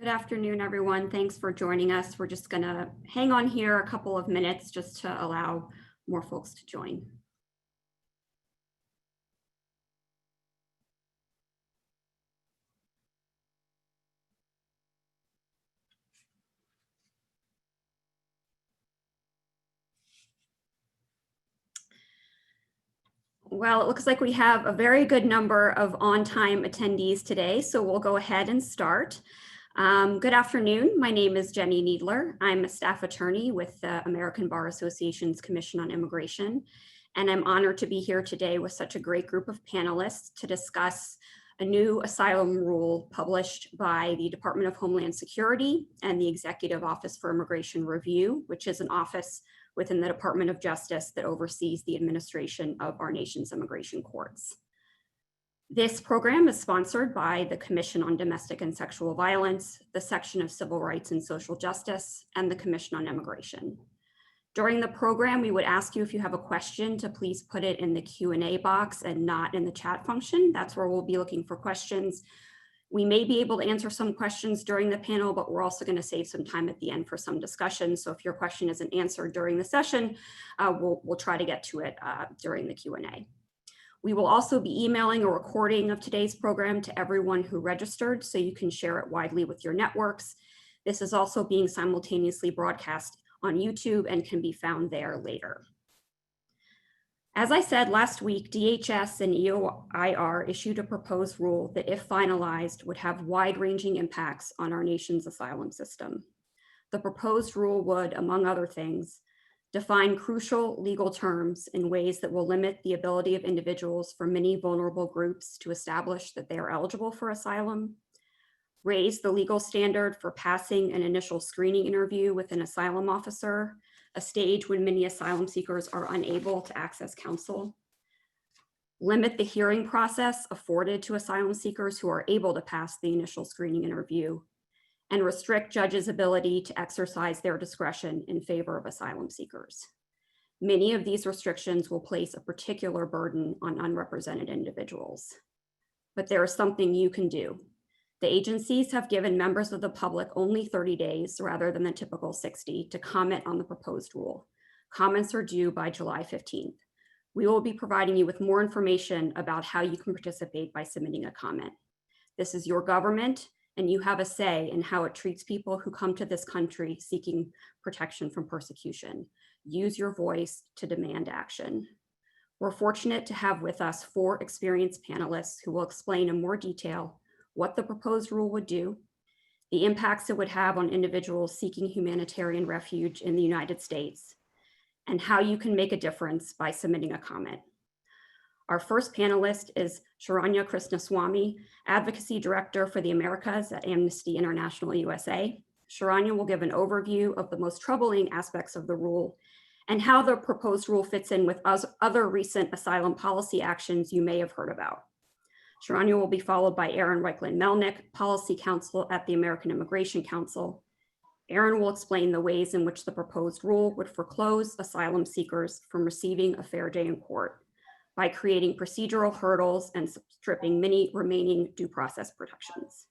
Good afternoon, everyone. Thanks for joining us. We're just going to hang on here a couple of minutes just to allow more folks to join. Well, it looks like we have a very good number of on-time attendees today, so we'll go ahead and start. Good afternoon. My name is Jenny Needler. I'm a staff attorney with the American Bar Association's Commission on Immigration, and I'm honored to be here today with such a great group of panelists to discuss a new asylum rule published by the Department of Homeland Security and the Executive Office for Immigration Review, which is an office within the Department of Justice that oversees the administration of our nation's immigration courts. This program is sponsored by the Commission on Domestic and Sexual Violence, the Section of Civil Rights and Social Justice, and the Commission on Immigration. During the program, we would ask you if you have a question to please put it in the Q&A box and not in the chat function. That's where we'll be looking for questions. We may be able to answer some questions during the panel, but we're also going to save some time at the end for some discussion. So if your question isn't answered during the session, we'll try to get to it during the Q&A. We will also be emailing a recording of today's program to everyone who registered, so you can share it widely with your networks. This is also being simultaneously broadcast on YouTube and can be found there later. As I said last week, DHS and EOIR issued a proposed rule that, if finalized, would have wide-ranging impacts on our nation's asylum system. The proposed rule would, among other things, define crucial legal terms in ways that will limit the ability of individuals from many vulnerable groups to establish that they are eligible for asylum, raise the legal standard for passing an initial screening interview with an asylum officer, a stage when many asylum seekers are unable to access counsel, limit the hearing process afforded to asylum seekers who are able to pass the initial screening interview, and restrict judges' ability to exercise their discretion in favor of asylum seekers. Many of these restrictions will place a particular burden on unrepresented individuals. But there is something you can do. The agencies have given members of the public only 30 days rather than the typical 60 to comment on the proposed rule. Comments are due by July 15th. We will be providing you with more information about how you can participate by submitting a comment. This is your government, and you have a say in how it treats people who come to this country seeking protection from persecution. Use your voice to demand action. We're fortunate to have with us 4 experienced panelists who will explain in more detail what the proposed rule would do, the impacts it would have on individuals seeking humanitarian refuge in the United States, and how you can make a difference by submitting a comment. Our first panelist is Sharanya Krishnaswamy, Advocacy Director for the Americas at Amnesty International USA. Sharanya will give an overview of the most troubling aspects of the rule and how the proposed rule fits in with other recent asylum policy actions you may have heard about. Sharanya will be followed by Aaron Reichlin-Melnick, Policy Counsel at the American Immigration Council. Aaron will explain the ways in which the proposed rule would foreclose asylum seekers from receiving a fair day in court by creating procedural hurdles and stripping many remaining due process protections.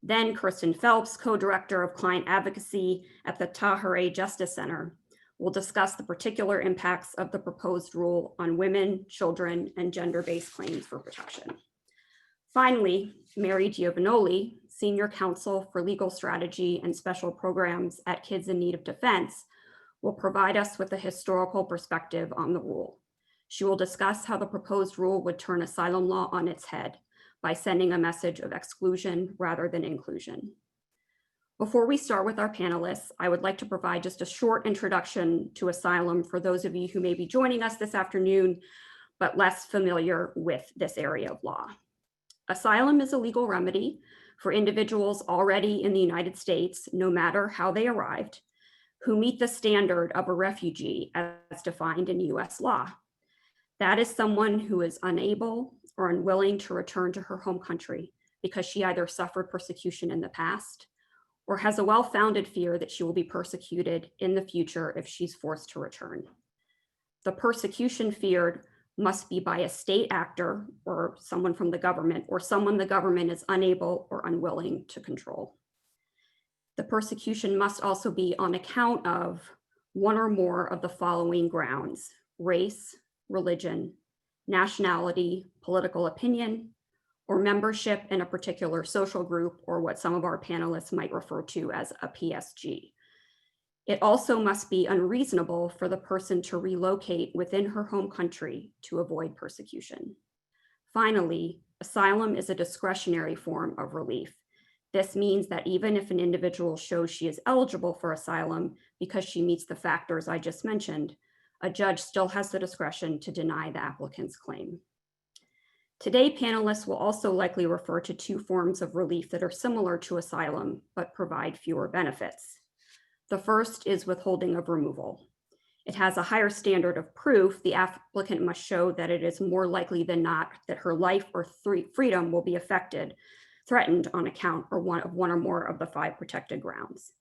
Then Kirsten Phelps, co-director of client advocacy at the Tahirih Justice Center, will discuss the particular impacts of the proposed rule on women, children, and gender-based claims for protection. Finally, Mary Giovagnoli, Senior Counsel for Legal Strategy and Special Programs at Kids in Need of Defense, will provide us with a historical perspective on the rule. She will discuss how the proposed rule would turn asylum law on its head by sending a message of exclusion rather than inclusion. Before we start with our panelists, I would like to provide just a short introduction to asylum for those of you who may be joining us this afternoon, but less familiar with this area of law. Asylum is a legal remedy for individuals already in the United States, no matter how they arrived, who meet the standard of a refugee as defined in US law. That is someone who is unable or unwilling to return to her home country because she either suffered persecution in the past or has a well-founded fear that she will be persecuted in the future if she's forced to return. The persecution feared must be by a state actor or someone from the government or someone the government is unable or unwilling to control. The persecution must also be on account of one or more of the following grounds: race, religion, nationality, political opinion, or membership in a particular social group, or what some of our panelists might refer to as a PSG. It also must be unreasonable for the person to relocate within her home country to avoid persecution. Finally, asylum is a discretionary form of relief. This means that even if an individual shows she is eligible for asylum because she meets the factors I just mentioned, a judge still has the discretion to deny the applicant's claim. Today, panelists will also likely refer to two forms of relief that are similar to asylum, but provide fewer benefits. The first is withholding of removal. It has a higher standard of proof. The applicant must show that it is more likely than not that her life or freedom will be threatened on account of one or more of the 5 protected grounds.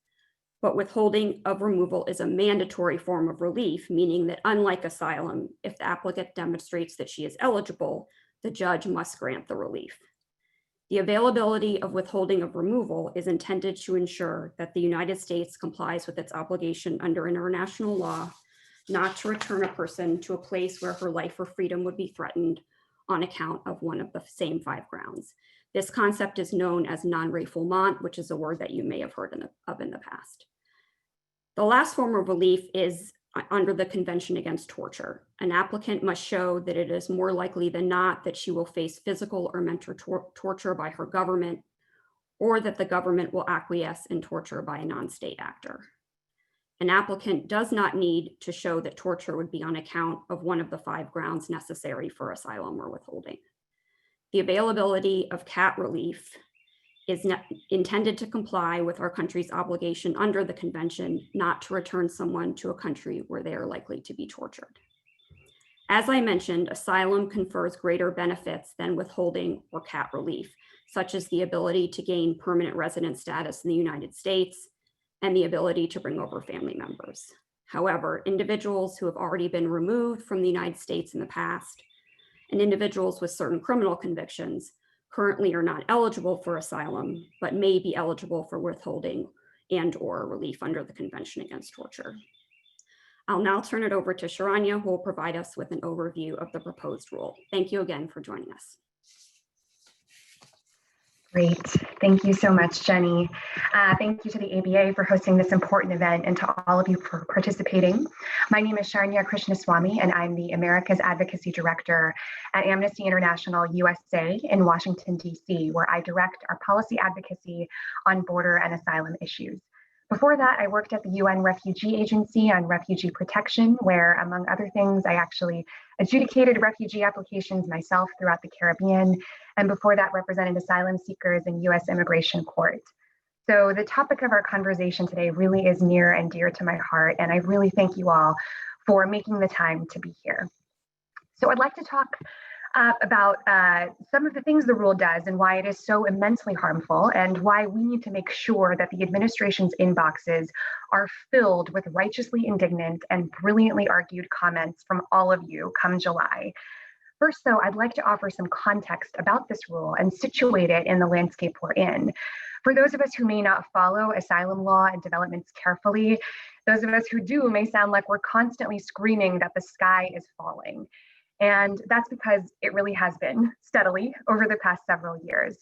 But withholding of removal is a mandatory form of relief, meaning that unlike asylum, if the applicant demonstrates that she is eligible, the judge must grant the relief. The availability of withholding of removal is intended to ensure that the United States complies with its obligation under international law not to return a person to a place where her life or freedom would be threatened on account of one of the same 5 grounds. This concept is known as non-refoulement, which is a word that you may have heard of in the past. The last form of relief is under the Convention Against Torture. An applicant must show that it is more likely than not that she will face physical or mental torture by her government, or that the government will acquiesce in torture by a non-state actor. An applicant does not need to show that torture would be on account of one of the 5 grounds necessary for asylum or withholding. The availability of CAT relief is intended to comply with our country's obligation under the convention not to return someone to a country where they are likely to be tortured. As I mentioned, asylum confers greater benefits than withholding or CAT relief, such as the ability to gain permanent resident status in the United States and the ability to bring over family members. However, individuals who have already been removed from the United States in the past and individuals with certain criminal convictions currently are not eligible for asylum, but may be eligible for withholding and/or relief under the Convention Against Torture. I'll now turn it over to Sharanya, who will provide us with an overview of the proposed rule. Thank you again for joining us. Great. Thank you so much, Jenny. Thank you to the ABA for hosting this important event and to all of you for participating. My name is Sharanya Krishnaswamy, and I'm the America's Advocacy Director at Amnesty International USA in Washington, D.C., where I direct our policy advocacy on border and asylum issues. Before that, I worked at the UN Refugee Agency on refugee protection, where, among other things, I actually adjudicated refugee applications myself throughout the Caribbean, and before that represented asylum seekers in US Immigration Court. So the topic of our conversation today really is near and dear to my heart, and I really thank you all for making the time to be here. So I'd like to talk about some of the things the rule does and why it is so immensely harmful, and why we need to make sure that the administration's inboxes are filled with righteously indignant and brilliantly argued comments from all of you come July. First, though, I'd like to offer some context about this rule and situate it in the landscape we're in. For those of us who may not follow asylum law and developments carefully, those of us who do may sound like we're constantly screaming that the sky is falling. And that's because it really has been steadily over the past several years.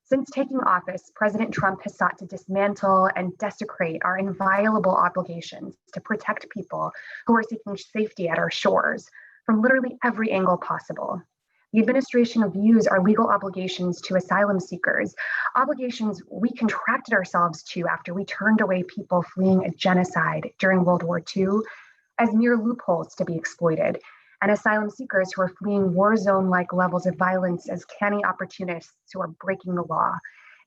Since taking office, President Trump has sought to dismantle and desecrate our inviolable obligations to protect people who are seeking safety at our shores from literally every angle possible. The administration views our legal obligations to asylum seekers, obligations we contracted ourselves to after we turned away people fleeing a genocide during World War II, as mere loopholes to be exploited, and asylum seekers who are fleeing war zone-like levels of violence as canny opportunists who are breaking the law.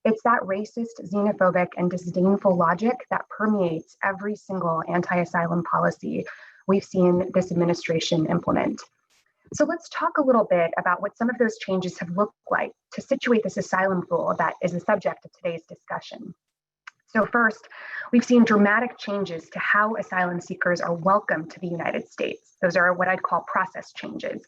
It's that racist, xenophobic, and disdainful logic that permeates every single anti-asylum policy we've seen this administration implement. So let's talk a little bit about what some of those changes have looked like to situate this asylum rule that is the subject of today's discussion. So first, we've seen dramatic changes to how asylum seekers are welcomed to the United States. Those are what I'd call process changes.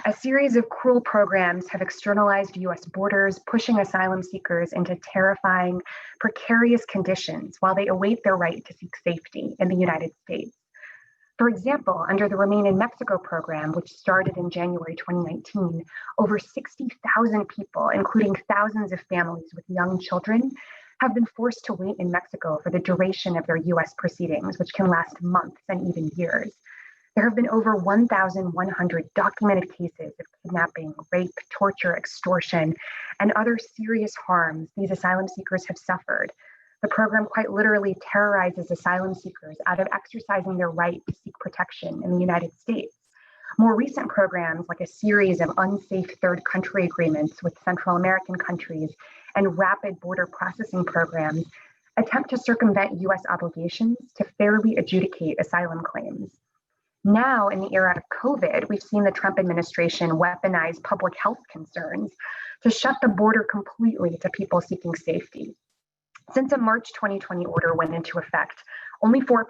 A series of cruel programs have externalized US borders, pushing asylum seekers into terrifying, precarious conditions while they await their right to seek safety in the United States. For example, under the Remain in Mexico program, which started in January 2019, over 60,000 people, including thousands of families with young children, have been forced to wait in Mexico for the duration of their US proceedings, which can last months and even years. There have been over 1,100 documented cases of kidnapping, rape, torture, extortion, and other serious harms these asylum seekers have suffered. The program quite literally terrorizes asylum seekers out of exercising their right to seek protection in the United States. More recent programs, like a series of unsafe third country agreements with Central American countries and rapid border processing programs, attempt to circumvent US obligations to fairly adjudicate asylum claims. Now, in the era of COVID, we've seen the Trump administration weaponize public health concerns to shut the border completely to people seeking safety. Since a March 2020 order went into effect, only four,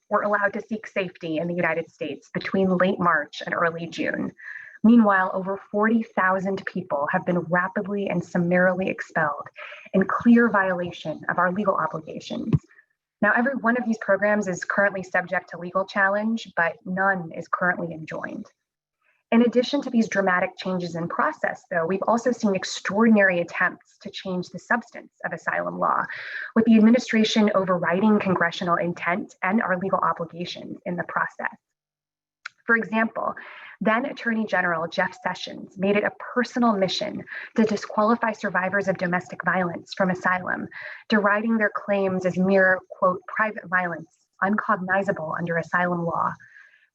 were allowed to seek safety in the United States between late March and early June. Meanwhile, over 40,000 people have been rapidly and summarily expelled in clear violation of our legal obligations. Now, every one of these programs is currently subject to legal challenge, but none is currently enjoined. In addition to these dramatic changes in process, though, we've also seen extraordinary attempts to change the substance of asylum law, with the administration overriding congressional intent and our legal obligations in the process. For example, then Attorney General Jeff Sessions made it a personal mission to disqualify survivors of domestic violence from asylum, deriding their claims as mere, quote, private violence, uncognizable under asylum law.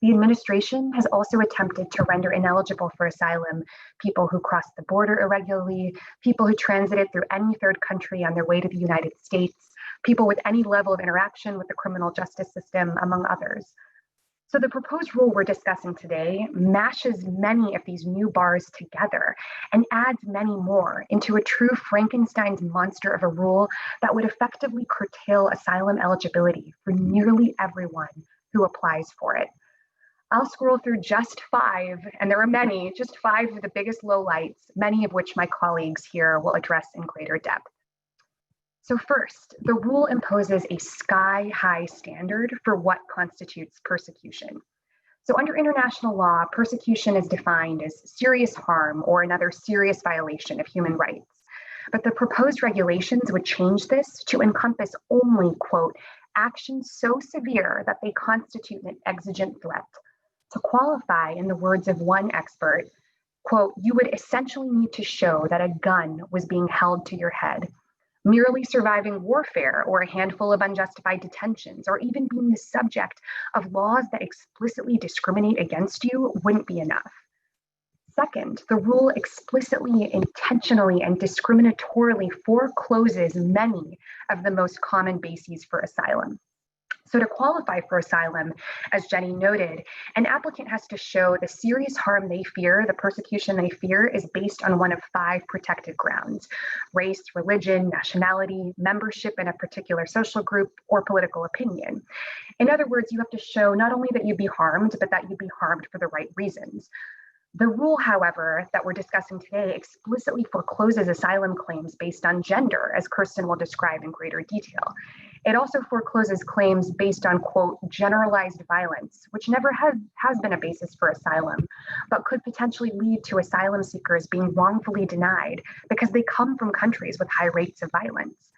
The administration has also attempted to render ineligible for asylum people who crossed the border irregularly, people who transited through any third country on their way to the United States, people with any level of interaction with the criminal justice system, among others. So the proposed rule we're discussing today mashes many of these new bars together and adds many more into a true Frankenstein's monster of a rule that would effectively curtail asylum eligibility for nearly everyone who applies for it. I'll scroll through just five, and there are many, just five of the biggest lowlights, many of which my colleagues here will address in greater depth. So first, the rule imposes a sky-high standard for what constitutes persecution. So under international law, persecution is defined as serious harm or another serious violation of human rights. But the proposed regulations would change this to encompass only, quote, actions so severe that they constitute an exigent threat. To qualify, in the words of one expert, quote, you would essentially need to show that a gun was being held to your head. Merely surviving warfare or a handful of unjustified detentions or even being the subject of laws that explicitly discriminate against you wouldn't be enough. Second, the rule explicitly, intentionally, and discriminatorily forecloses many of the most common bases for asylum. So to qualify for asylum, as Jenny noted, an applicant has to show the serious harm they fear, the persecution they fear, is based on one of five protected grounds: race, religion, nationality, membership in a particular social group, or political opinion. In other words, you have to show not only that you'd be harmed, but that you'd be harmed for the right reasons. The rule, however, that we're discussing today explicitly forecloses asylum claims based on gender, as Kirsten will describe in greater detail. It also forecloses claims based on, quote, generalized violence, which never has been a basis for asylum, but could potentially lead to asylum seekers being wrongfully denied because they come from countries with high rates of violence.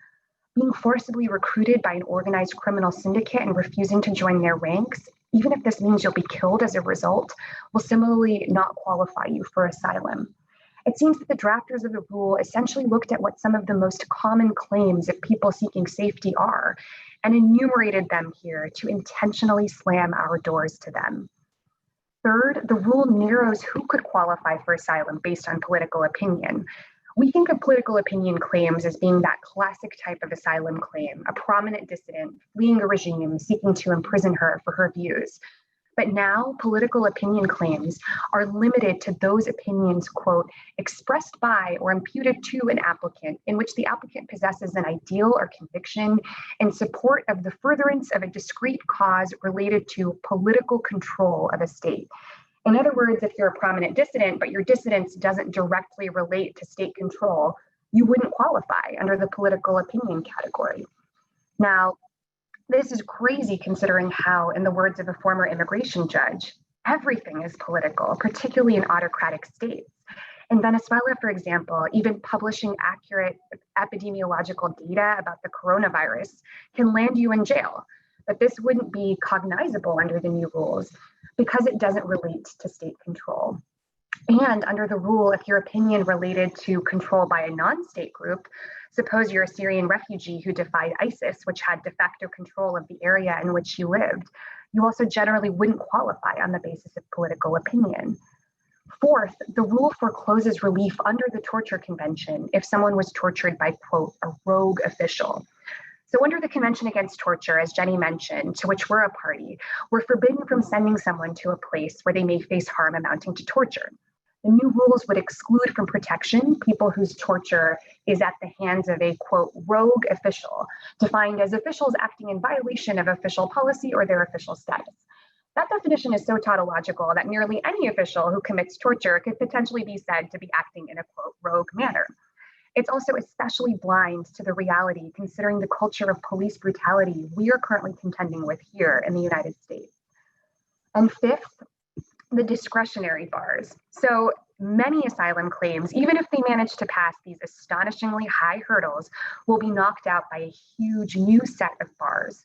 Being forcibly recruited by an organized criminal syndicate and refusing to join their ranks, even if this means you'll be killed as a result, will similarly not qualify you for asylum. It seems that the drafters of the rule essentially looked at what some of the most common claims of people seeking safety are and enumerated them here to intentionally slam our doors to them. Third, the rule narrows who could qualify for asylum based on political opinion. We think of political opinion claims as being that classic type of asylum claim, a prominent dissident fleeing a regime seeking to imprison her for her views. But now political opinion claims are limited to those opinions, quote, expressed by or imputed to an applicant in which the applicant possesses an ideal or conviction in support of the furtherance of a discrete cause related to political control of a state. In other words, if you're a prominent dissident, but your dissidence doesn't directly relate to state control, you wouldn't qualify under the political opinion category. Now, this is crazy considering how, in the words of a former immigration judge, everything is political, particularly in autocratic states. In Venezuela, for example, even publishing accurate epidemiological data about the coronavirus can land you in jail. But this wouldn't be cognizable under the new rules because it doesn't relate to state control. And under the rule, if your opinion related to control by a non-state group, suppose you're a Syrian refugee who defied ISIS, which had de facto control of the area in which you lived, you also generally wouldn't qualify on the basis of political opinion. Fourth, the rule forecloses relief under the Torture Convention if someone was tortured by, quote, a rogue official. So under the Convention Against Torture, as Jenny mentioned, to which we're a party, we're forbidden from sending someone to a place where they may face harm amounting to torture. The new rules would exclude from protection people whose torture is at the hands of a, quote, rogue official, defined as officials acting in violation of official policy or their official status. That definition is so tautological that nearly any official who commits torture could potentially be said to be acting in a, quote, rogue manner. It's also especially blind to the reality considering the culture of police brutality we are currently contending with here in the United States. And fifth, the discretionary bars. So many asylum claims, even if they manage to pass these astonishingly high hurdles, will be knocked out by a huge new set of bars.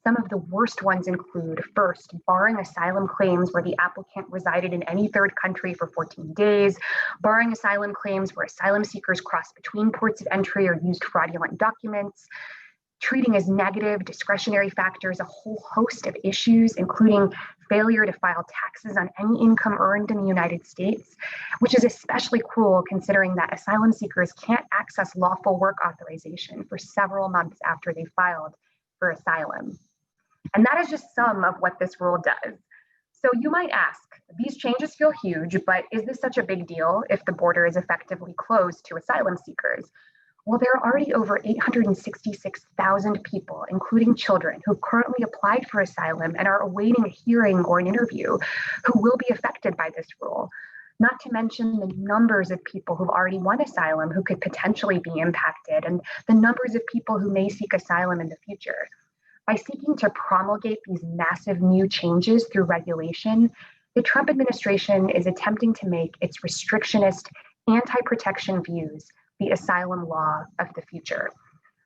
Some of the worst ones include, first, barring asylum claims where the applicant resided in any third country for 14 days, barring asylum claims where asylum seekers crossed between ports of entry or used fraudulent documents, treating as negative discretionary factors a whole host of issues, including failure to file taxes on any income earned in the United States, which is especially cruel considering that asylum seekers can't access lawful work authorization for several months after they filed for asylum. And that is just some of what this rule does. So you might ask, these changes feel huge, but is this such a big deal if the border is effectively closed to asylum seekers? Well, there are already over 866,000 people, including children, who've currently applied for asylum and are awaiting a hearing or an interview who will be affected by this rule. Not to mention the numbers of people who've already won asylum who could potentially be impacted, and the numbers of people who may seek asylum in the future. By seeking to promulgate these massive new changes through regulation, the Trump administration is attempting to make its restrictionist, anti-protection views the asylum law of the future.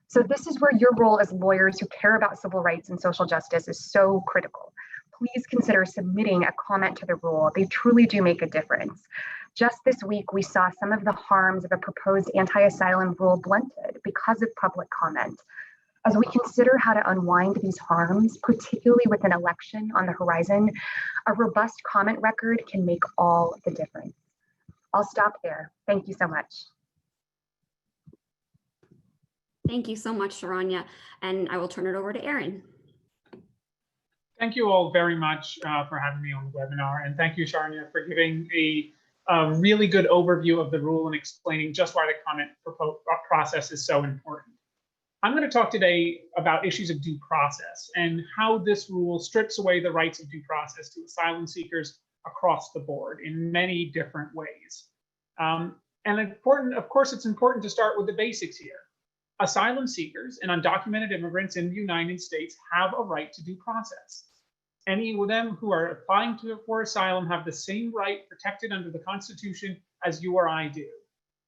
So this is where your role as lawyers who care about civil rights and social justice is so critical. Please consider submitting a comment to the rule. They truly do make a difference. Just this week, we saw some of the harms of a proposed anti-asylum rule blunted because of public comment. As we consider how to unwind these harms, particularly with an election on the horizon, a robust comment record can make all the difference. I'll stop there. Thank you so much. Thank you so much, Sharanya. And I will turn it over to Aaron. Thank you all very much for having me on the webinar. And thank you, Sharanya, for giving a really good overview of the rule and explaining just why the comment process is so important. I'm going to talk today about issues of due process and how this rule strips away the rights of due process to asylum seekers across the board in many different ways. And of course, it's important to start with the basics here. Asylum seekers and undocumented immigrants in the United States have a right to due process. Any of them who are applying for asylum have the same right protected under the Constitution as you or I do.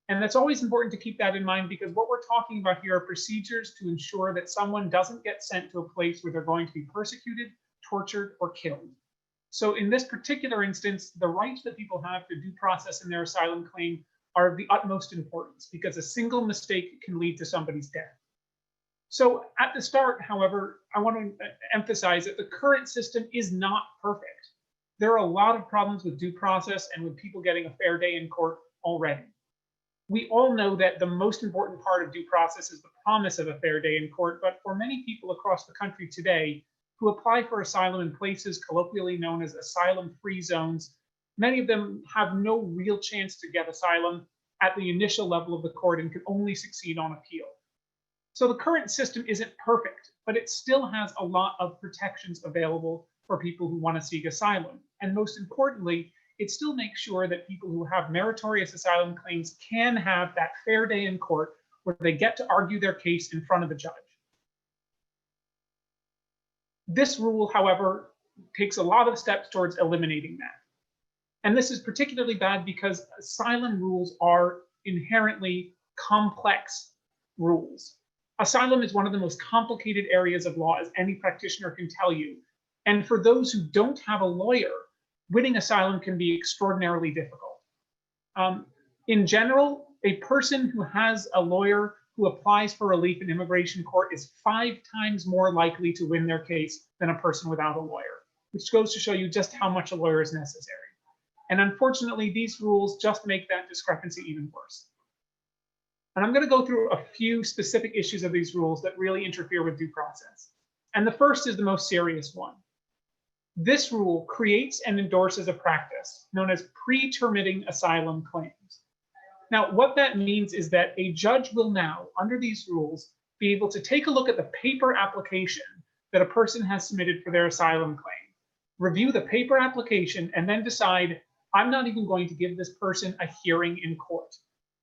And that's always important to keep that in mind because what we're talking about here are procedures to ensure that someone doesn't get sent to a place where they're going to be persecuted, tortured, or killed. So in this particular instance, the rights that people have to due process in their asylum claim are of the utmost importance because a single mistake can lead to somebody's death. So at the start, however, I want to emphasize that the current system is not perfect. There are a lot of problems with due process and with people getting a fair day in court already. We all know that the most important part of due process is the promise of a fair day in court, but for many people across the country today who apply for asylum in places colloquially known as asylum-free zones. Many of them have no real chance to get asylum at the initial level of the court and can only succeed on appeal. So the current system isn't perfect, but it still has a lot of protections available for people who want to seek asylum. And most importantly, it still makes sure that people who have meritorious asylum claims can have that fair day in court where they get to argue their case in front of a judge. This rule, however, takes a lot of steps towards eliminating that. And this is particularly bad because asylum rules are inherently complex rules. Asylum is one of the most complicated areas of law, as any practitioner can tell you. And for those who don't have a lawyer, winning asylum can be extraordinarily difficult. In general, a person who has a lawyer who applies for relief in immigration court is 5 times more likely to win their case than a person without a lawyer, which goes to show you just how much a lawyer is necessary. And unfortunately, these rules just make that discrepancy even worse. And I'm going to go through a few specific issues of these rules that really interfere with due process. And the first is the most serious one. This rule creates and endorses a practice known as pre-termitting asylum claims. Now, what that means is that a judge will now, under these rules, be able to take a look at the paper application that a person has submitted for their asylum claim, review the paper application, and then decide, I'm not even going to give this person a hearing in court.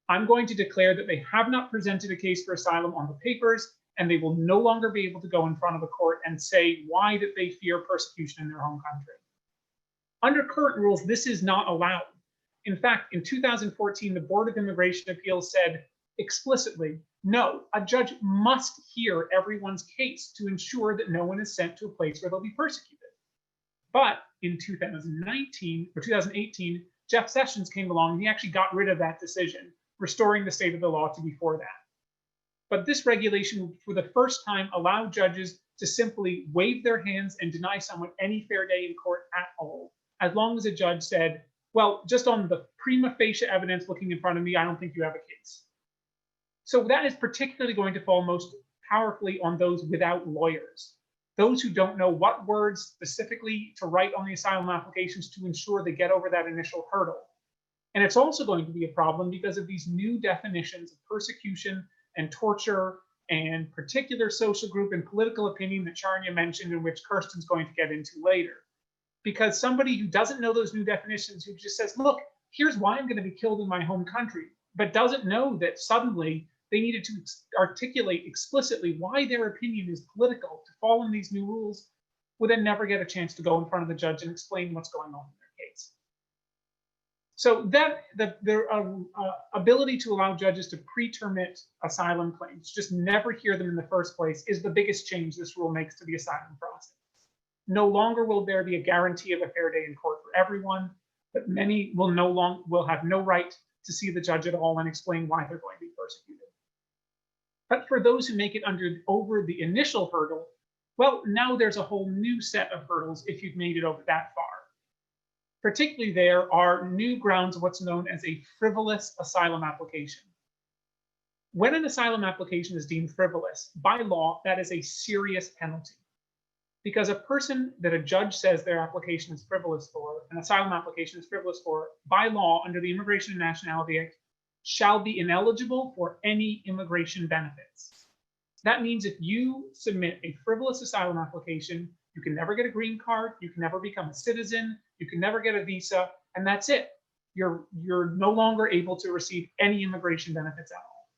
I'm going to declare that they have not presented a case for asylum on the papers, and they will no longer be able to go in front of a court and say why that they fear persecution in their home country. Under current rules, this is not allowed. In fact, in 2014, the Board of Immigration Appeals said explicitly, no, a judge must hear everyone's case to ensure that no one is sent to a place where they'll be persecuted. But in 2018, Jeff Sessions came along and he actually got rid of that decision, restoring the state of the law to before that. But this regulation would, for the first time, allow judges to simply wave their hands and deny someone any fair day in court at all, as long as a judge said, well, just on the prima facie evidence looking in front of me, I don't think you have a case. So that is particularly going to fall most powerfully on those without lawyers, those who don't know what words specifically to write on the asylum applications to ensure they get over that initial hurdle. And it's also going to be a problem because of these new definitions of persecution and torture and particular social group and political opinion that Charnia mentioned, and which Kirsten's going to get into later. Because somebody who doesn't know those new definitions, who just says, look, here's why I'm going to be killed in my home country, but doesn't know that suddenly they needed to articulate explicitly why their opinion is political to fall in these new rules, would then never get a chance to go in front of the judge and explain what's going on in their case. So that the ability to allow judges to pre-termit asylum claims, just never hear them in the first place, is the biggest change this rule makes to the asylum process. No longer will there be a guarantee of a fair day in court for everyone, but many will have no right to see the judge at all and explain why they're going to be persecuted. But for those who make it over the initial hurdle, well, now there's a whole new set of hurdles if you've made it over that far. Particularly, there are new grounds of what's known as a frivolous asylum application. When an asylum application is deemed frivolous, by law, that is a serious penalty. Because a person that a judge says their application is frivolous for, an asylum application is frivolous for, by law, under the Immigration and Nationality Act, shall be ineligible for any immigration benefits. That means if you submit a frivolous asylum application, you can never get a green card, you can never become a citizen, you can never get a visa, and that's it. You're no longer able to receive any immigration benefits at all.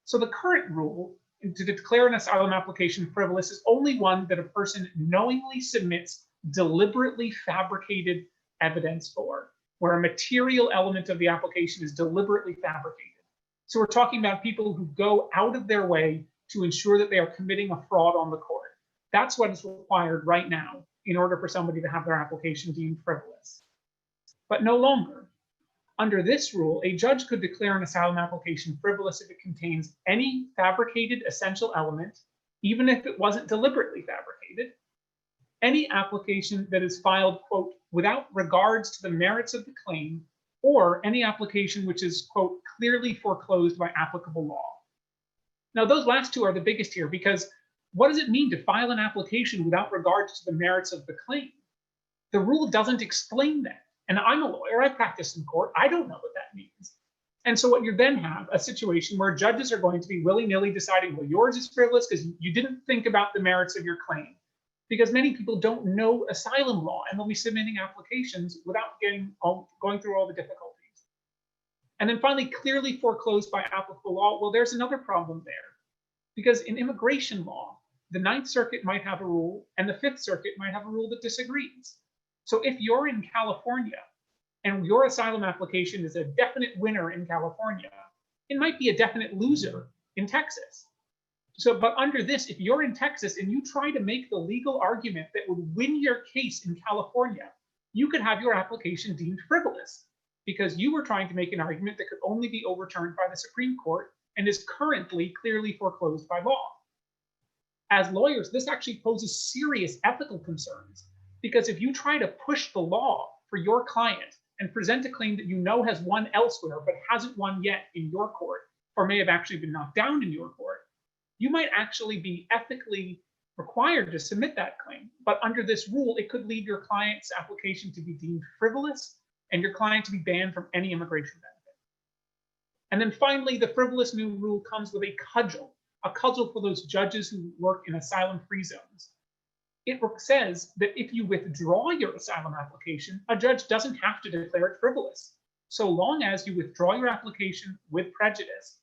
So the current rule to declare an asylum application frivolous is only one that a person knowingly submits deliberately fabricated evidence for, where a material element of the application is deliberately fabricated. So we're talking about people who go out of their way to ensure that they are committing a fraud on the court. That's what is required right now in order for somebody to have their application deemed frivolous. But no longer. Under this rule, a judge could declare an asylum application frivolous if it contains any fabricated essential element, even if it wasn't deliberately fabricated. Any application that is filed, quote, without regards to the merits of the claim, or any application which is, quote, clearly foreclosed by applicable law. Now, those last two are the biggest here because What does it mean to file an application without regard to the merits of the claim? The rule doesn't explain that. And I'm a lawyer, I practice in court, I don't know what that means. And so what you then have a situation where judges are going to be willy-nilly deciding, well, yours is frivolous because you didn't think about the merits of your claim. Because many people don't know asylum law and they'll be submitting applications without going through all the difficulties. And then finally, clearly foreclosed by applicable law. Well, there's another problem there. Because in immigration law, the Ninth Circuit might have a rule and the Fifth Circuit might have a rule that disagrees. So if you're in California and your asylum application is a definite winner in California, it might be a definite loser in Texas. So, but under this, if you're in Texas and you try to make the legal argument that would win your case in California, you could have your application deemed frivolous because you were trying to make an argument that could only be overturned by the Supreme Court and is currently clearly foreclosed by law. As lawyers, this actually poses serious ethical concerns because if you try to push the law for your client and present a claim that you know has won elsewhere but hasn't won yet in your court or may have actually been knocked down in your court, you might actually be ethically required to submit that claim. But under this rule, it could lead your client's application to be deemed frivolous and your client to be banned from any immigration benefit. And then finally, the frivolous new rule comes with a cudgel for those judges who work in asylum-free zones. It says that if you withdraw your asylum application, a judge doesn't have to declare it frivolous, so long as you withdraw your application with prejudice,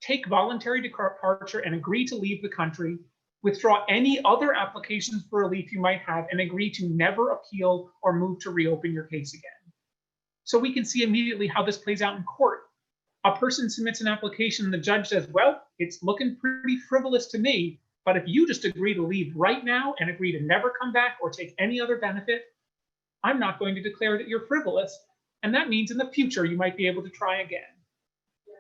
take voluntary departure and agree to leave the country, withdraw any other applications for relief you might have, and agree to never appeal or move to reopen your case again. So we can see immediately how this plays out in court. A person submits an application and the judge says, well, it's looking pretty frivolous to me, but if you just agree to leave right now and agree to never come back or take any other benefit, I'm not going to declare that you're frivolous. And that means in the future, you might be able to try again.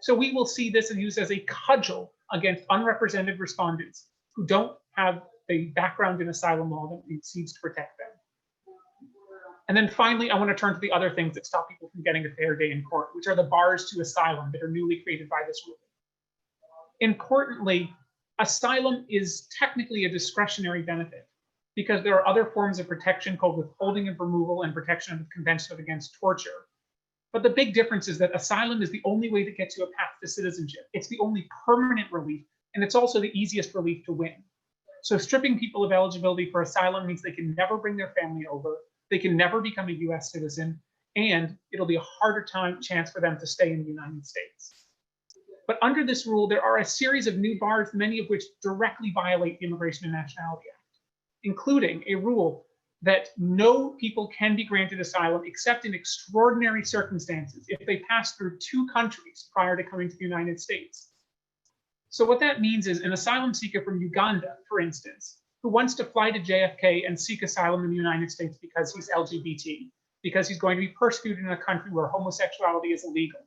So we will see this used as a cudgel against unrepresented respondents who don't have a background in asylum law that seeks to protect them. And then finally, I want to turn to the other things that stop people from getting a fair day in court, which are the bars to asylum that are newly created by this rule. Importantly, asylum is technically a discretionary benefit because there are other forms of protection called withholding of removal and protection under the Convention Against Torture. But the big difference is that asylum is the only way to get you a path to citizenship. It's the only permanent relief, and it's also the easiest relief to win. So stripping people of eligibility for asylum means they can never bring their family over, they can never become a US citizen, and it'll be a harder chance for them to stay in the United States. But under this rule, there are a series of new bars, many of which directly violate the Immigration and Nationality Act, including a rule that no people can be granted asylum except in extraordinary circumstances if they pass through 2 countries prior to coming to the United States. So what that means is an asylum seeker from Uganda, for instance, who wants to fly to JFK and seek asylum in the United States because he's LGBT, because he's going to be persecuted in a country where homosexuality is illegal.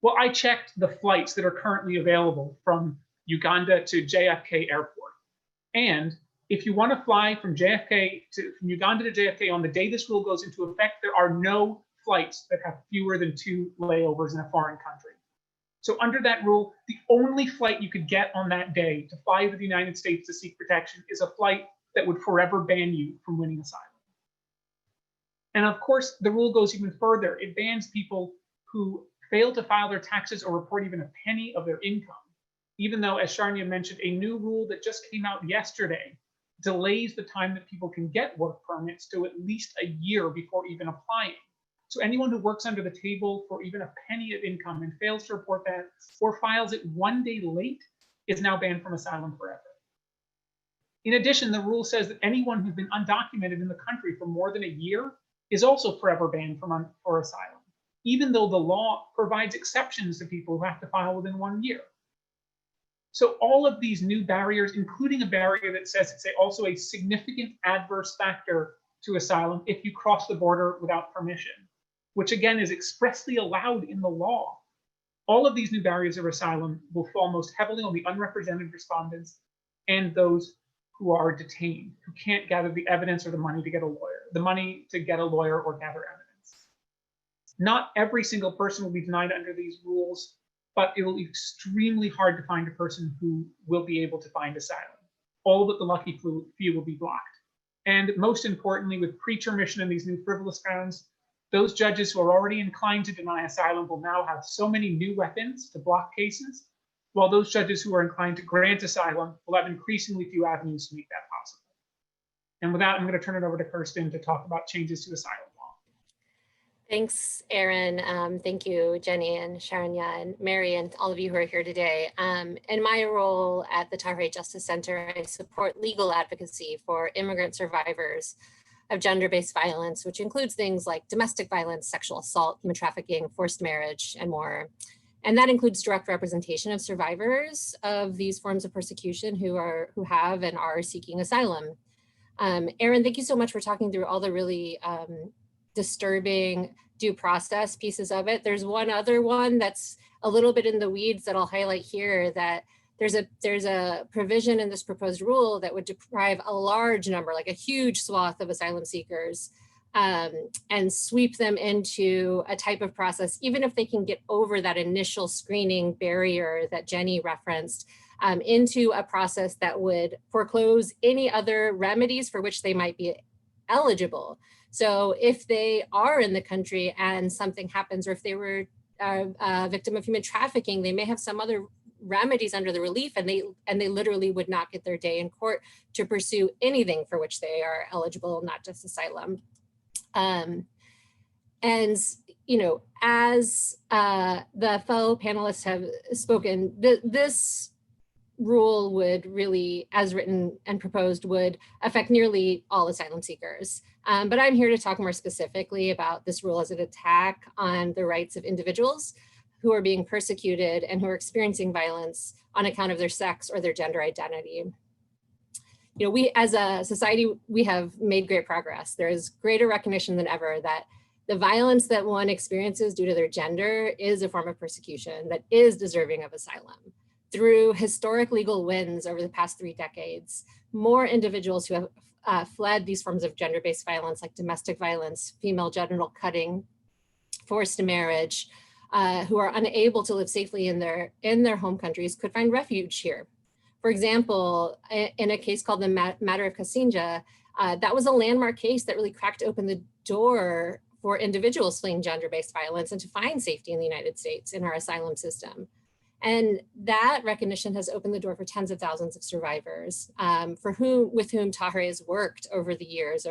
Well, I checked the flights that are currently available from Uganda to JFK airport. And if you want to fly from Uganda to JFK on the day this rule goes into effect, there are no flights that have fewer than 2 layovers in a foreign country. So under that rule, the only flight you could get on that day to fly to the United States to seek protection is a flight that would forever ban you from winning asylum. And of course, the rule goes even further. It bans people who fail to file their taxes or report even a penny of their income, even though, as Sharnya mentioned, a new rule that just came out yesterday delays the time that people can get work permits to at least a year before even applying. So anyone who works under the table for even a penny of income and fails to report that or files it 1 day late is now banned from asylum forever. In addition, the rule says that anyone who's been undocumented in the country for more than a year is also forever banned for asylum, even though the law provides exceptions to people who have to file within 1 year. So all of these new barriers, including a barrier that says it's also a significant adverse factor to asylum if you cross the border without permission, which again is expressly allowed in the law. All of these new barriers of asylum will fall most heavily on the unrepresented respondents and those who are detained, who can't gather the evidence or the money to get a lawyer, or gather evidence. Not every single person will be denied under these rules, but it will be extremely hard to find a person who will be able to find asylum. all but the lucky few will be blocked. And most importantly, with pretermission and these new frivolous grounds, those judges who are already inclined to deny asylum will now have so many new weapons to block cases, while those judges who are inclined to grant asylum will have increasingly few avenues to make that possible. And with that, I'm going to turn it over to Kirsten to talk about changes to asylum law. Thanks, Aaron. Thank you, Jenny and Sharanya and Mary and all of you who are here today. In my role at the Tahrir Justice Center, I support legal advocacy for immigrant survivors of gender-based violence, which includes things like domestic violence, sexual assault, human trafficking, forced marriage, and more. And that includes direct representation of survivors of these forms of persecution who have and are seeking asylum. Aaron, thank you so much for talking through all the really disturbing due process pieces of it. There's one other one that's a little bit in the weeds that I'll highlight here, that there's a provision in this proposed rule that would deprive a large number, like a huge swath of asylum seekers, and sweep them into a type of process, even if they can get over that initial screening barrier that Jenny referenced, into a process that would foreclose any other remedies for which they might be eligible. So if they are in the country and something happens, or if they were a victim of human trafficking, they may have some other remedies under the relief, and they literally would not get their day in court to pursue anything for which they are eligible, not just asylum. And you know, as the fellow panelists have spoken, this rule would really, as written and proposed, would affect nearly all asylum seekers. But I'm here to talk more specifically about this rule as an attack on the rights of individuals who are being persecuted and who are experiencing violence on account of their sex or their gender identity. You know, we as a society, we have made great progress. There is greater recognition than ever that the violence that one experiences due to their gender is a form of persecution that is deserving of asylum. Through historic legal wins over the past 3 decades, more individuals who have fled these forms of gender-based violence, like domestic violence, female genital cutting, forced marriage, who are unable to live safely in their home countries, could find refuge here. For example, in a case called the Matter of Kasinja, that was a landmark case that really cracked open the door for individuals fleeing gender-based violence and to find safety in the United States in our asylum system. And that recognition has opened the door for tens of thousands of survivors with whom Tahrir has worked over the years,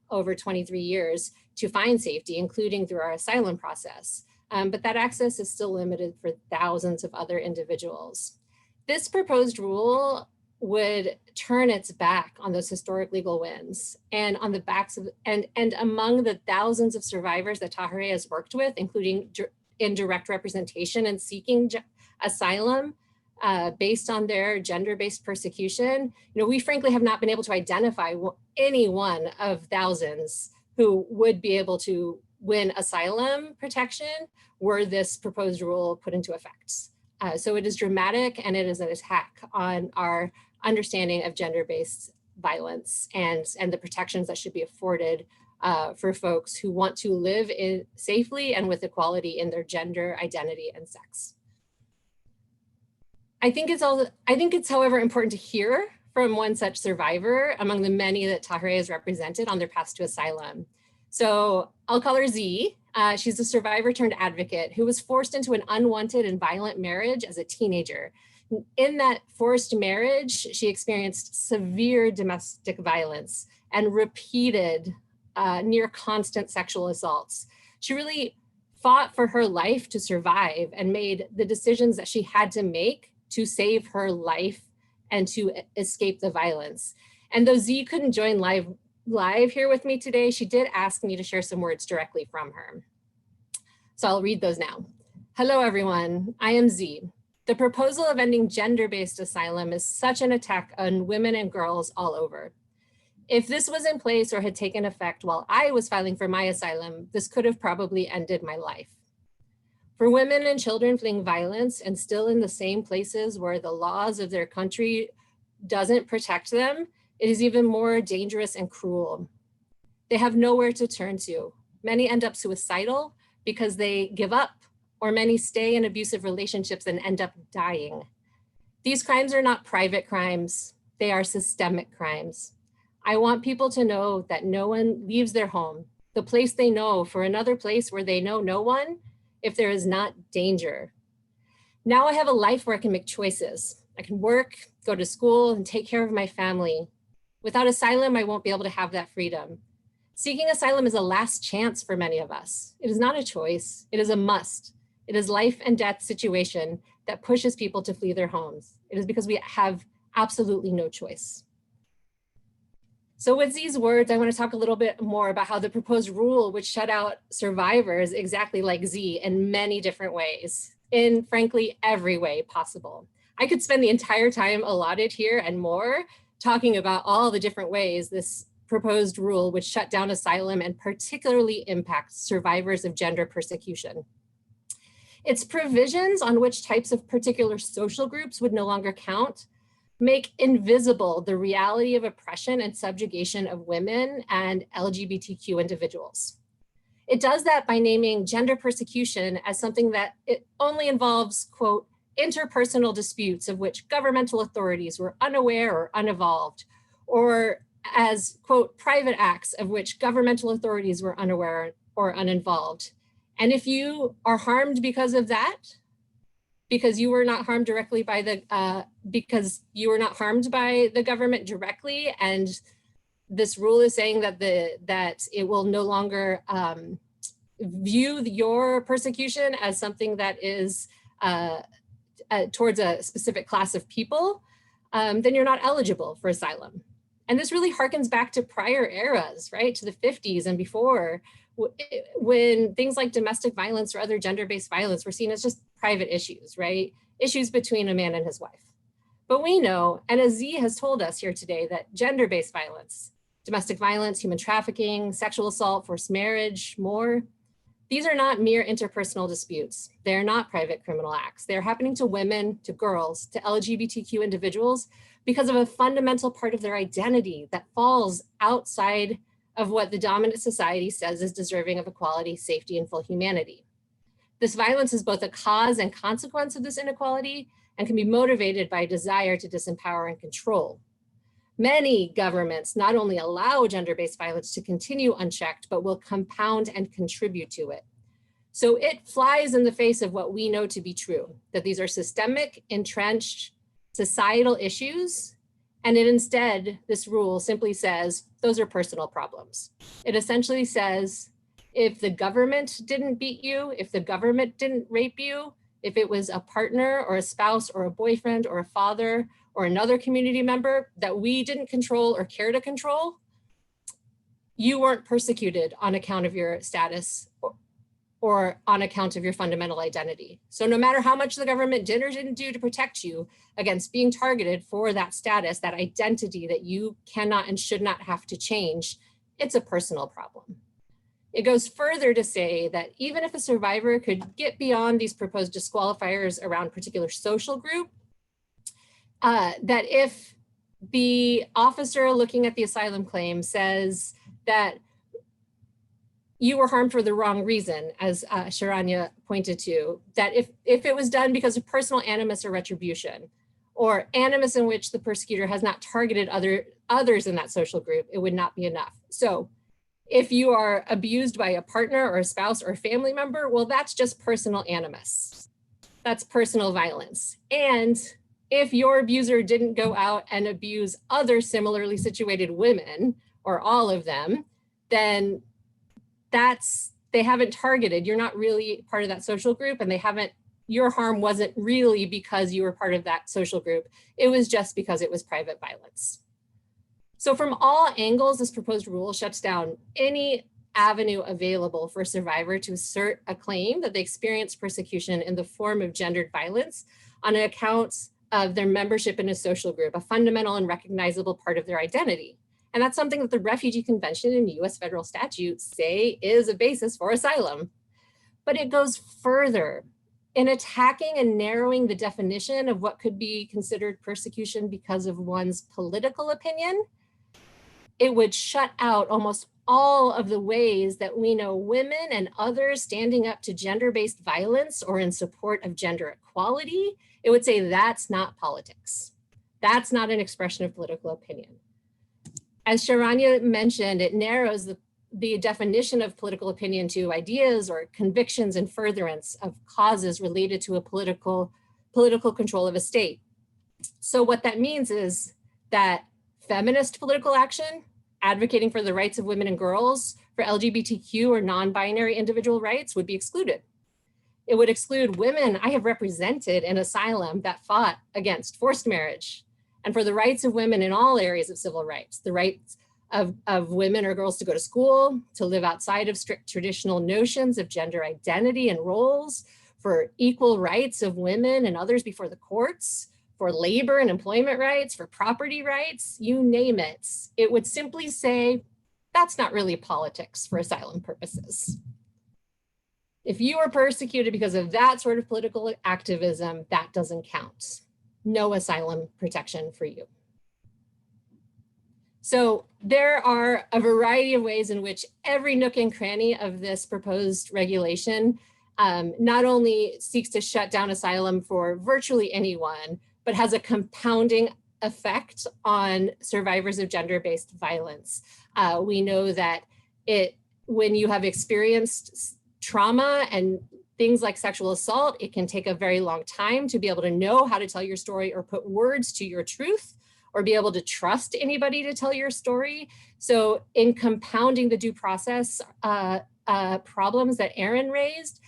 over 23 years, to find safety, including through our asylum process. But that access is still limited for thousands of other individuals. This proposed rule would turn its back on those historic legal wins, and on the backs of, and among the thousands of survivors that Tahrir has worked with, including in direct representation and seeking asylum based on their gender-based persecution, you know, we frankly have not been able to identify any one of thousands who would be able to win asylum protection were this proposed rule put into effect. So it is dramatic, and it is an attack on our understanding of gender-based violence and the protections that should be afforded for folks who want to live safely and with equality in their gender identity and sex. I think it's, however, important to hear from one such survivor among the many that Tahrir has represented on their path to asylum. So I'll call her Z. She's a survivor turned advocate who was forced into an unwanted and violent marriage as a teenager. In that forced marriage, she experienced severe domestic violence and repeated near constant sexual assaults. She really fought for her life to survive and made the decisions that she had to make to save her life and to escape the violence. And though Z couldn't join live here with me today, she did ask me to share some words directly from her. So I'll read those now. Hello, everyone. I am Z. The proposal of ending gender-based asylum is such an attack on women and girls all over. If this was in place or had taken effect while I was filing for my asylum, this could have probably ended my life. For women and children fleeing violence and still in the same places where the laws of their country doesn't protect them, it is even more dangerous and cruel. They have nowhere to turn to. Many end up suicidal because they give up, or many stay in abusive relationships and end up dying. These crimes are not private crimes. They are systemic crimes. I want people to know that no one leaves their home, the place they know, for another place where they know no one, if there is not danger. Now I have a life where I can make choices. I can work, go to school, and take care of my family. Without asylum, I won't be able to have that freedom. Seeking asylum is a last chance for many of us. It is not a choice, it is a must. It is life and death situation that pushes people to flee their homes. It is because we have absolutely no choice. So with these words, I want to talk a little bit more about how the proposed rule would shut out survivors exactly like Z in many different ways, in frankly, every way possible. I could spend the entire time allotted here and more talking about all the different ways this proposed rule would shut down asylum and particularly impact survivors of gender persecution. Its provisions on which types of particular social groups would no longer count make invisible the reality of oppression and subjugation of women and LGBTQ individuals. It does that by naming gender persecution as something that it only involves, quote, interpersonal disputes of which governmental authorities were unaware or uninvolved, or as, quote, private acts of which governmental authorities were unaware or uninvolved. And if you are harmed because of that, because you were not harmed directly by the, government directly, and this rule is saying that that it will no longer view your persecution as something that is towards a specific class of people, then you're not eligible for asylum. And this really harkens back to prior eras, right? To the 50s and before, when things like domestic violence or other gender-based violence were seen as just private issues, right? Issues between a man and his wife. But we know, and as Z has told us here today, that gender-based violence, domestic violence, human trafficking, sexual assault, forced marriage, more, these are not mere interpersonal disputes. They're not private criminal acts. They're happening to women, to girls, to LGBTQ individuals because of a fundamental part of their identity that falls outside of what the dominant society says is deserving of equality, safety, and full humanity. This violence is both a cause and consequence of this inequality and can be motivated by a desire to disempower and control. Many governments not only allow gender-based violence to continue unchecked, but will compound and contribute to it. So it flies in the face of what we know to be true, that these are systemic, entrenched, societal issues, and it instead, this rule simply says, those are personal problems. It essentially says, if the government didn't beat you, if the government didn't rape you, if it was a partner or a spouse or a boyfriend or a father or another community member that we didn't control or care to control, you weren't persecuted on account of your status or on account of your fundamental identity. So no matter how much the government did or didn't do to protect you against being targeted for that status, that identity that you cannot and should not have to change, it's a personal problem. It goes further to say that even if a survivor could get beyond these proposed disqualifiers around particular social group, that if the officer looking at the asylum claim says that you were harmed for the wrong reason, as Sharanya pointed to, that if it was done because of personal animus or retribution, or animus in which the persecutor has not targeted others in that social group, it would not be enough. So if you are abused by a partner or a spouse or a family member, well, that's just personal animus. That's personal violence. And if your abuser didn't go out and abuse other similarly situated women, or all of them, then they haven't targeted, you're not really part of that social group, and your harm wasn't really because you were part of that social group. It was just because it was private violence. So from all angles, this proposed rule shuts down any avenue available for a survivor to assert a claim that they experienced persecution in the form of gendered violence on account of their membership in a social group, a fundamental and recognizable part of their identity. And that's something that the Refugee Convention and US federal statutes say is a basis for asylum. But it goes further. In attacking and narrowing the definition of what could be considered persecution because of one's political opinion, it would shut out almost all of the ways that we know women and others standing up to gender-based violence or in support of gender equality. It would say that's not politics. That's not an expression of political opinion. As Sharanya mentioned, it narrows the definition of political opinion to ideas or convictions and furtherance of causes related to a political control of a state. So what that means is that feminist political action, advocating for the rights of women and girls, for LGBTQ or non-binary individual rights would be excluded. It would exclude women I have represented in Asylum that fought against forced marriage, and for the rights of women in all areas of civil rights, the rights of women or girls to go to school, to live outside of strict traditional notions of gender identity and roles, for equal rights of women and others before the courts, for labor and employment rights, for property rights, you name it. It would simply say, that's not really politics for asylum purposes. If you were persecuted because of that sort of political activism, that doesn't count. No asylum protection for you. So there are a variety of ways in which every nook and cranny of this proposed regulation not only seeks to shut down asylum for virtually anyone, but has a compounding effect on survivors of gender-based violence. We know that when you have experienced trauma and things like sexual assault, it can take a very long time to be able to know how to tell your story or put words to your truth or be able to trust anybody to tell your story. So in compounding the due process problems that Aaron raised,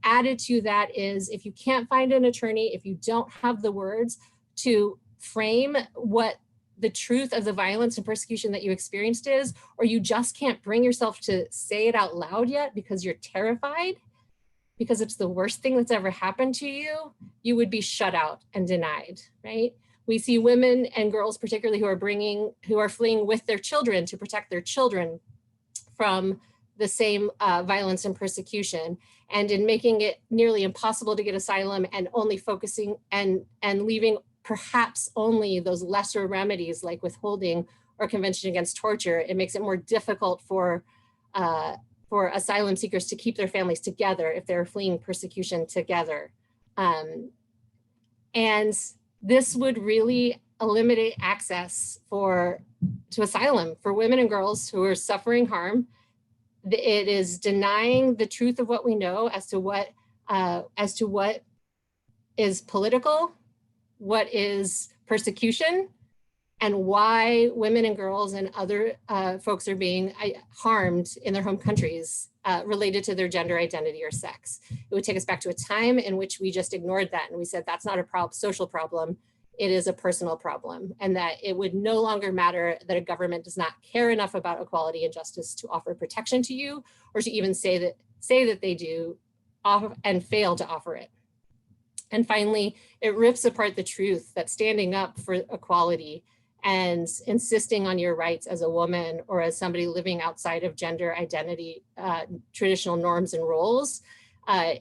added to that is if you can't find an attorney, if you don't have the words to frame what the truth of the violence and persecution that you experienced is, or you just can't bring yourself to say it out loud yet because you're terrified, because it's the worst thing that's ever happened to you, you would be shut out and denied, right? We see women and girls particularly who are fleeing with their children to protect their children from the same violence and persecution, and in making it nearly impossible to get asylum and only focusing and leaving perhaps only those lesser remedies like withholding or Convention Against Torture, it makes it more difficult for asylum seekers to keep their families together if they're fleeing persecution together. And this would really eliminate access to asylum for women and girls who are suffering harm. It is denying the truth of what we know as to what is political, what is persecution, and why women and girls and other folks are being harmed in their home countries related to their gender identity or sex. It would take us back to a time in which we just ignored that and we said that's not a social problem, it is a personal problem, and that it would no longer matter that a government does not care enough about equality and justice to offer protection to you, or to even say that they do and fail to offer it. And finally, it rips apart the truth that standing up for equality and insisting on your rights as a woman or as somebody living outside of gender identity, traditional norms and roles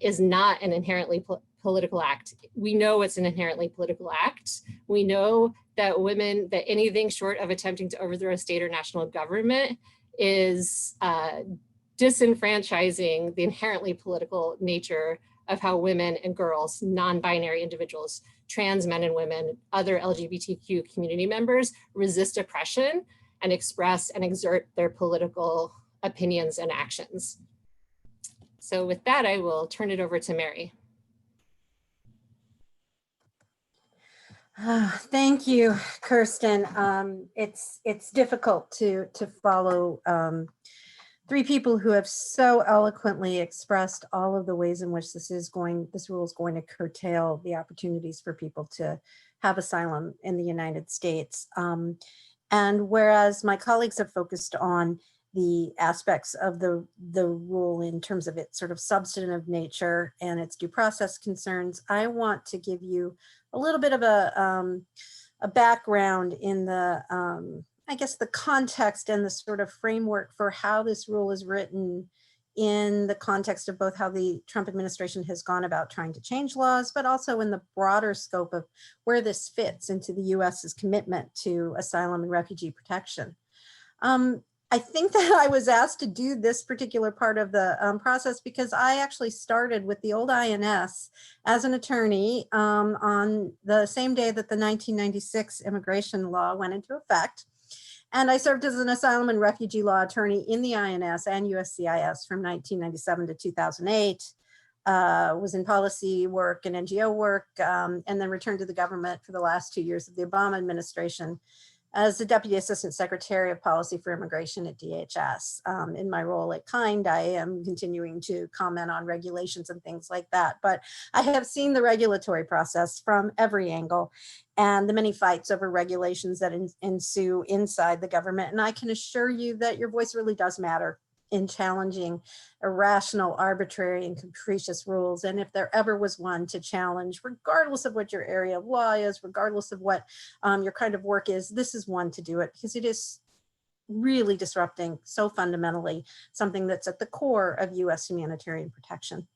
is not an inherently political act. We know it's an inherently political act. We know that that anything short of attempting to overthrow a state or national government is disenfranchising the inherently political nature of how women and girls, non-binary individuals, trans men and women, other LGBTQ community members resist oppression and express and exert their political opinions and actions. So with that, I will turn it over to Mary. Thank you, Kirsten. It's difficult to follow three people who have so eloquently expressed all of the ways in which this rule is going to curtail the opportunities for people to have asylum in the United States. And whereas my colleagues have focused on the aspects of the rule in terms of its sort of substantive nature and its due process concerns, I want to give you a little bit of a background in the I guess the context and the sort of framework for how this rule is written in the context of both how the Trump administration has gone about trying to change laws, but also in the broader scope of where this fits into the US's commitment to asylum and refugee protection. I think that I was asked to do this particular part of the process because I actually started with the old INS as an attorney on the same day that the 1996 immigration law went into effect. And I served as an asylum and refugee law attorney in the INS and USCIS from 1997 to 2008. Was in policy work and NGO work, and then returned to the government for the last 2 years of the Obama administration as the Deputy Assistant Secretary of Policy for Immigration at DHS. In my role at KIND, I am continuing to comment on regulations and things like that, but I have seen the regulatory process from every angle and the many fights over regulations that ensue inside the government. And I can assure you that your voice really does matter in challenging irrational, arbitrary, and capricious rules. And if there ever was one to challenge, regardless of what your area of law is, regardless of what your kind of work is, this is one to do it, because it is really disrupting so fundamentally something that's at the core of US humanitarian protection.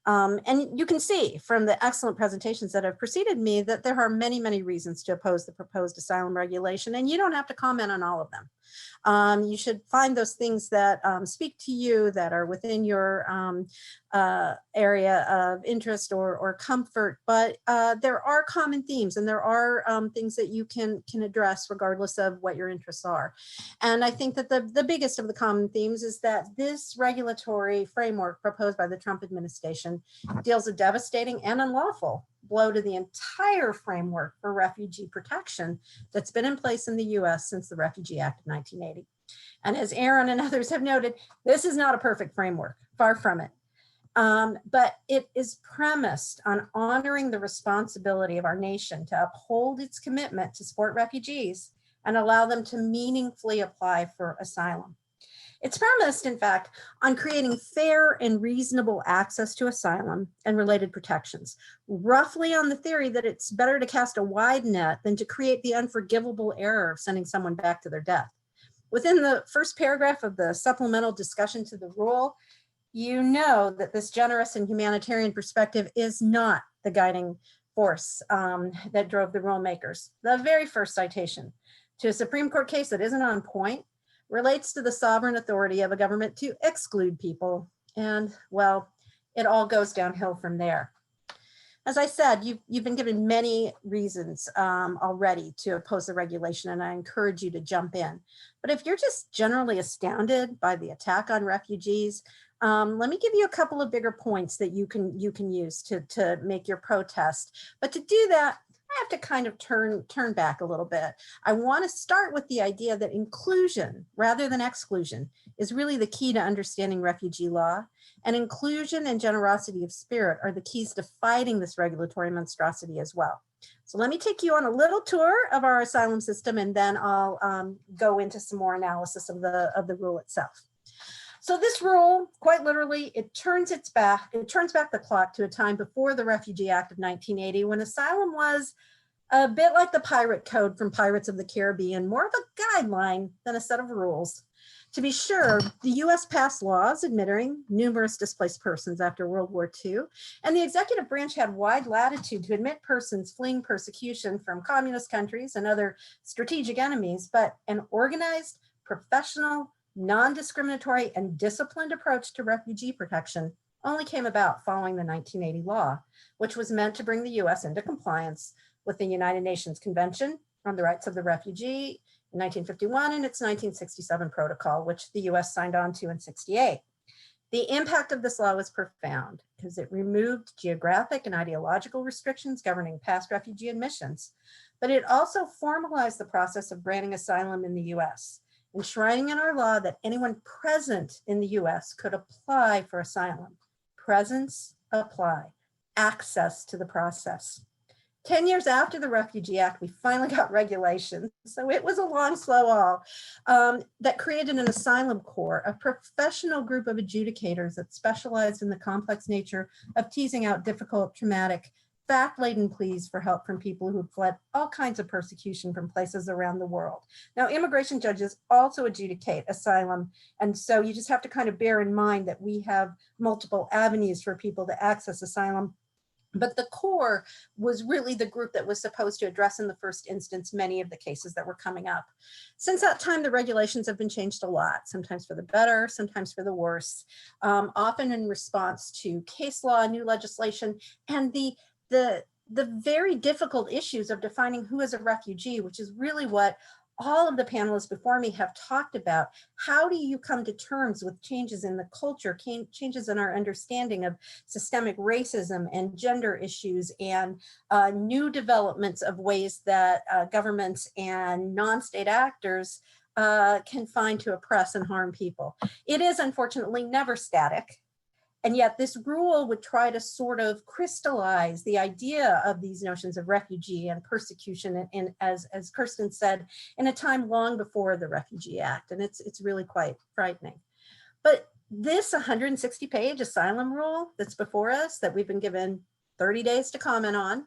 And you can see from the excellent presentations that have preceded me that there are many, many reasons to oppose the proposed asylum regulation, and you don't have to comment on all of them. You should find those things that speak to you, that are within your area of interest or comfort, but there are common themes, and there are things that you can address regardless of what your interests are. And I think that the biggest of the common themes is that this regulatory framework proposed by the Trump administration deals a devastating and unlawful blow to the entire framework for refugee protection that's been in place in the US since the Refugee Act of 1980. And as Aaron and others have noted, this is not a perfect framework, far from it. But it is premised on honoring the responsibility of our nation to uphold its commitment to support refugees and allow them to meaningfully apply for asylum. It's premised, in fact, on creating fair and reasonable access to asylum and related protections, roughly on the theory that it's better to cast a wide net than to create the unforgivable error of sending someone back to their death. Within the first paragraph of the supplemental discussion to the rule, you know that this generous and humanitarian perspective is not the guiding force that drove the rule makers. The very first citation to a Supreme Court case that isn't on point relates to the sovereign authority of a government to exclude people. And well, it all goes downhill from there. As I said, you've been given many reasons already to oppose the regulation, and I encourage you to jump in. But if you're just generally astounded by the attack on refugees, let me give you a couple of bigger points that you can use to make your protest. But to do that, I have to kind of turn back a little bit. I want to start with the idea that inclusion rather than exclusion is really the key to understanding refugee law, and inclusion and generosity of spirit are the keys to fighting this regulatory monstrosity as well. So let me take you on a little tour of our asylum system, and then I'll go into some more analysis of the rule itself. So this rule, quite literally, it turns back the clock to a time before the Refugee Act of 1980, when asylum was a bit like the pirate code from Pirates of the Caribbean, more of a guideline than a set of rules. To be sure, the US passed laws admitting numerous displaced persons after World War II, and the executive branch had wide latitude to admit persons fleeing persecution from communist countries and other strategic enemies, but an organized, professional, non-discriminatory, and disciplined approach to refugee protection only came about following the 1980 law, which was meant to bring the US into compliance with the United Nations Convention on the Rights of the Refugee in 1951 and its 1967 protocol, which the US signed on to in '68. The impact of this law was profound because it removed geographic and ideological restrictions governing past refugee admissions, but it also formalized the process of granting asylum in the US, enshrining in our law that anyone present in the US could apply for asylum. Presence, apply, access to the process. 10 years after the Refugee Act, we finally got regulations. So it was a long, slow haul that created an asylum corps, a professional group of adjudicators that specialized in the complex nature of teasing out difficult, traumatic, fact-laden pleas for help from people who fled all kinds of persecution from places around the world. Now, immigration judges also adjudicate asylum, and so you just have to kind of bear in mind that we have multiple avenues for people to access asylum. But the core was really the group that was supposed to address in the first instance many of the cases that were coming up. Since that time, the regulations have been changed a lot, sometimes for the better, sometimes for the worse, often in response to case law, new legislation, and the very difficult issues of defining who is a refugee, which is really what all of the panelists before me have talked about. How do you come to terms with changes in the culture, changes in our understanding of systemic racism and gender issues, and new developments of ways that governments and non-state actors can find to oppress and harm people? It is unfortunately never static. And yet this rule would try to sort of crystallize the idea of these notions of refugee and persecution, and as Kirsten said, in a time long before the Refugee Act. And it's really quite frightening. But this 160-page asylum rule that's before us, that we've been given 30 days to comment on,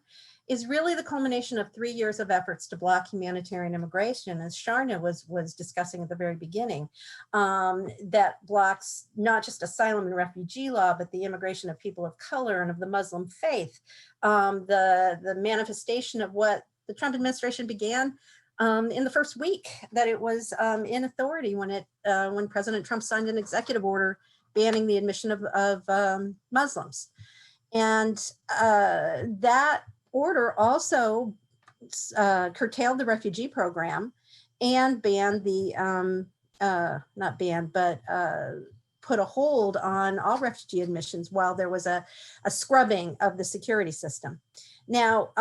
is really the culmination of 3 years of efforts to block humanitarian immigration, as Sharnya was discussing at the very beginning, that blocks not just asylum and refugee law, but the immigration of people of color and of the Muslim faith, the manifestation of what the Trump administration began in the first week that it was in authority, when President Trump signed an executive order banning the admission of Muslims. And that order also curtailed the refugee program and banned the, not banned, but put a hold on all refugee admissions while there was a scrubbing of the security system. Now,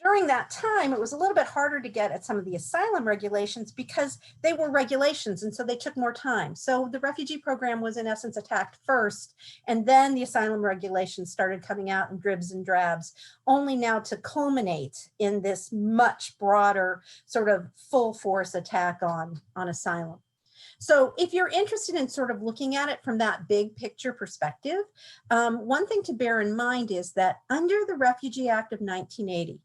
during that time, it was a little bit harder to get at some of the asylum regulations because they were regulations, and so they took more time. So the refugee program was in essence attacked first, and then the asylum regulations started coming out in dribs and drabs, only now to culminate in this much broader sort of full force attack on asylum. So if you're interested in sort of looking at it from that big picture perspective, one thing to bear in mind is that under the Refugee Act of 1980,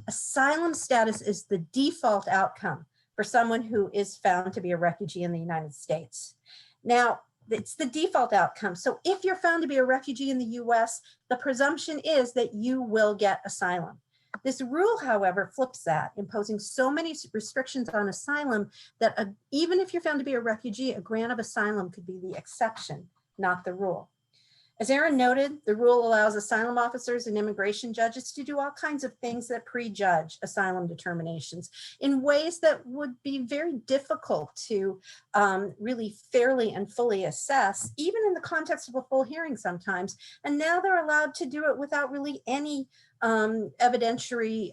asylum status is the default outcome for someone who is found to be a refugee in the United States. Now, it's the default outcome. So if you're found to be a refugee in the US, the presumption is that you will get asylum. This rule, however, flips that, imposing so many restrictions on asylum that even if you're found to be a refugee, a grant of asylum could be the exception, not the rule. As Aaron noted, the rule allows asylum officers and immigration judges to do all kinds of things that prejudge asylum determinations in ways that would be very difficult to really fairly and fully assess, even in the context of a full hearing sometimes. And now they're allowed to do it without really any evidentiary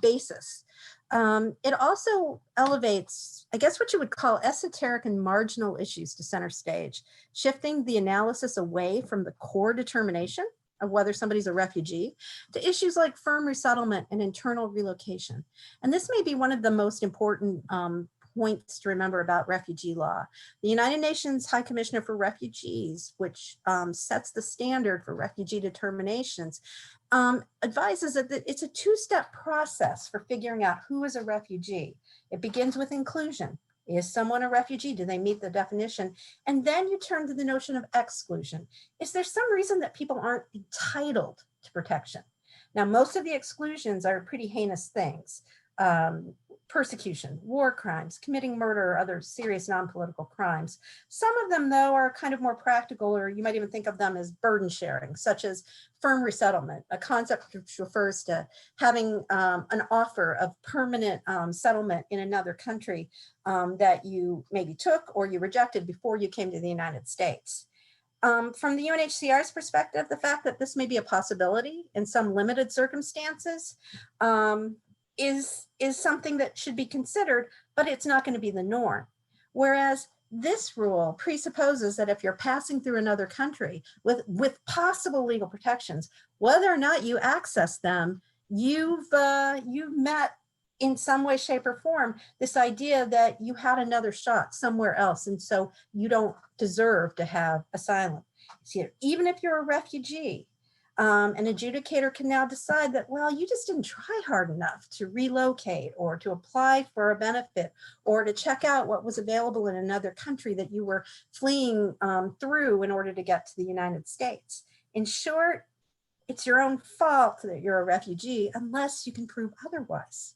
basis. It also elevates, I guess, what you would call esoteric and marginal issues to center stage, shifting the analysis away from the core determination of whether somebody's a refugee to issues like firm resettlement and internal relocation. And this may be one of the most important points to remember about refugee law. The United Nations High Commissioner for Refugees, which sets the standard for refugee determinations, advises that it's a two-step process for figuring out who is a refugee. It begins with inclusion. Is someone a refugee? Do they meet the definition? And then you turn to the notion of exclusion. Is there some reason that people aren't entitled to protection? Now, most of the exclusions are pretty heinous things. Persecution, war crimes, committing murder, or other serious non-political crimes. Some of them, though, are kind of more practical, or you might even think of them as burden sharing, such as firm resettlement, a concept which refers to having an offer of permanent settlement in another country that you maybe took or you rejected before you came to the United States. From the UNHCR's perspective, the fact that this may be a possibility in some limited circumstances is something that should be considered, but it's not going to be the norm. Whereas this rule presupposes that if you're passing through another country with possible legal protections, whether or not you access them, you've met in some way, shape, or form this idea that you had another shot somewhere else, and so you don't deserve to have asylum. So even if you're a refugee, an adjudicator can now decide that, well, you just didn't try hard enough to relocate or to apply for a benefit or to check out what was available in another country that you were fleeing through in order to get to the United States. In short, it's your own fault that you're a refugee unless you can prove otherwise.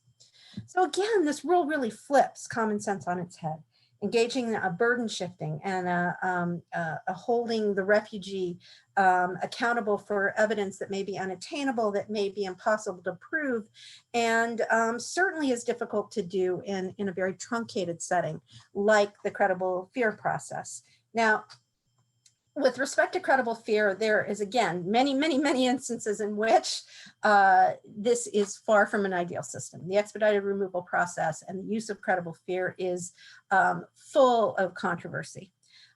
So again, this rule really flips common sense on its head, engaging a burden shifting and a holding the refugee accountable for evidence that may be unattainable, that may be impossible to prove, and certainly is difficult to do in a very truncated setting, like the credible fear process. Now, with respect to credible fear, there is, again, many instances in which this is far from an ideal system. The expedited removal process and the use of credible fear is full of controversy.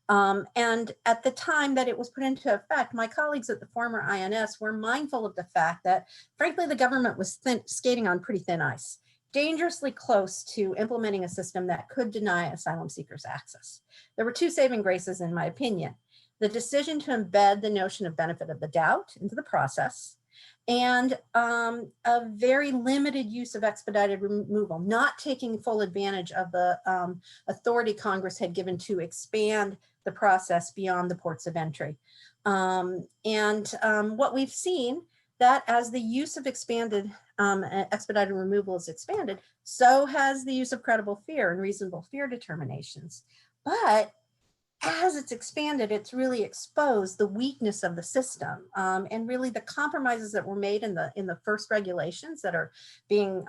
And at the time that it was put into effect, my colleagues at the former INS were mindful of the fact that, frankly, the government was skating on pretty thin ice, dangerously close to implementing a system that could deny asylum seekers access. There were two saving graces, in my opinion: the decision to embed the notion of benefit of the doubt into the process, and a very limited use of expedited removal, not taking full advantage of the authority Congress had given to expand the process beyond the ports of entry. What we've seen, that as the use of expanded expedited removal is expanded, so has the use of credible fear and reasonable fear determinations. But as it's expanded, it's really exposed the weakness of the system, and really the compromises that were made in the first regulations that are being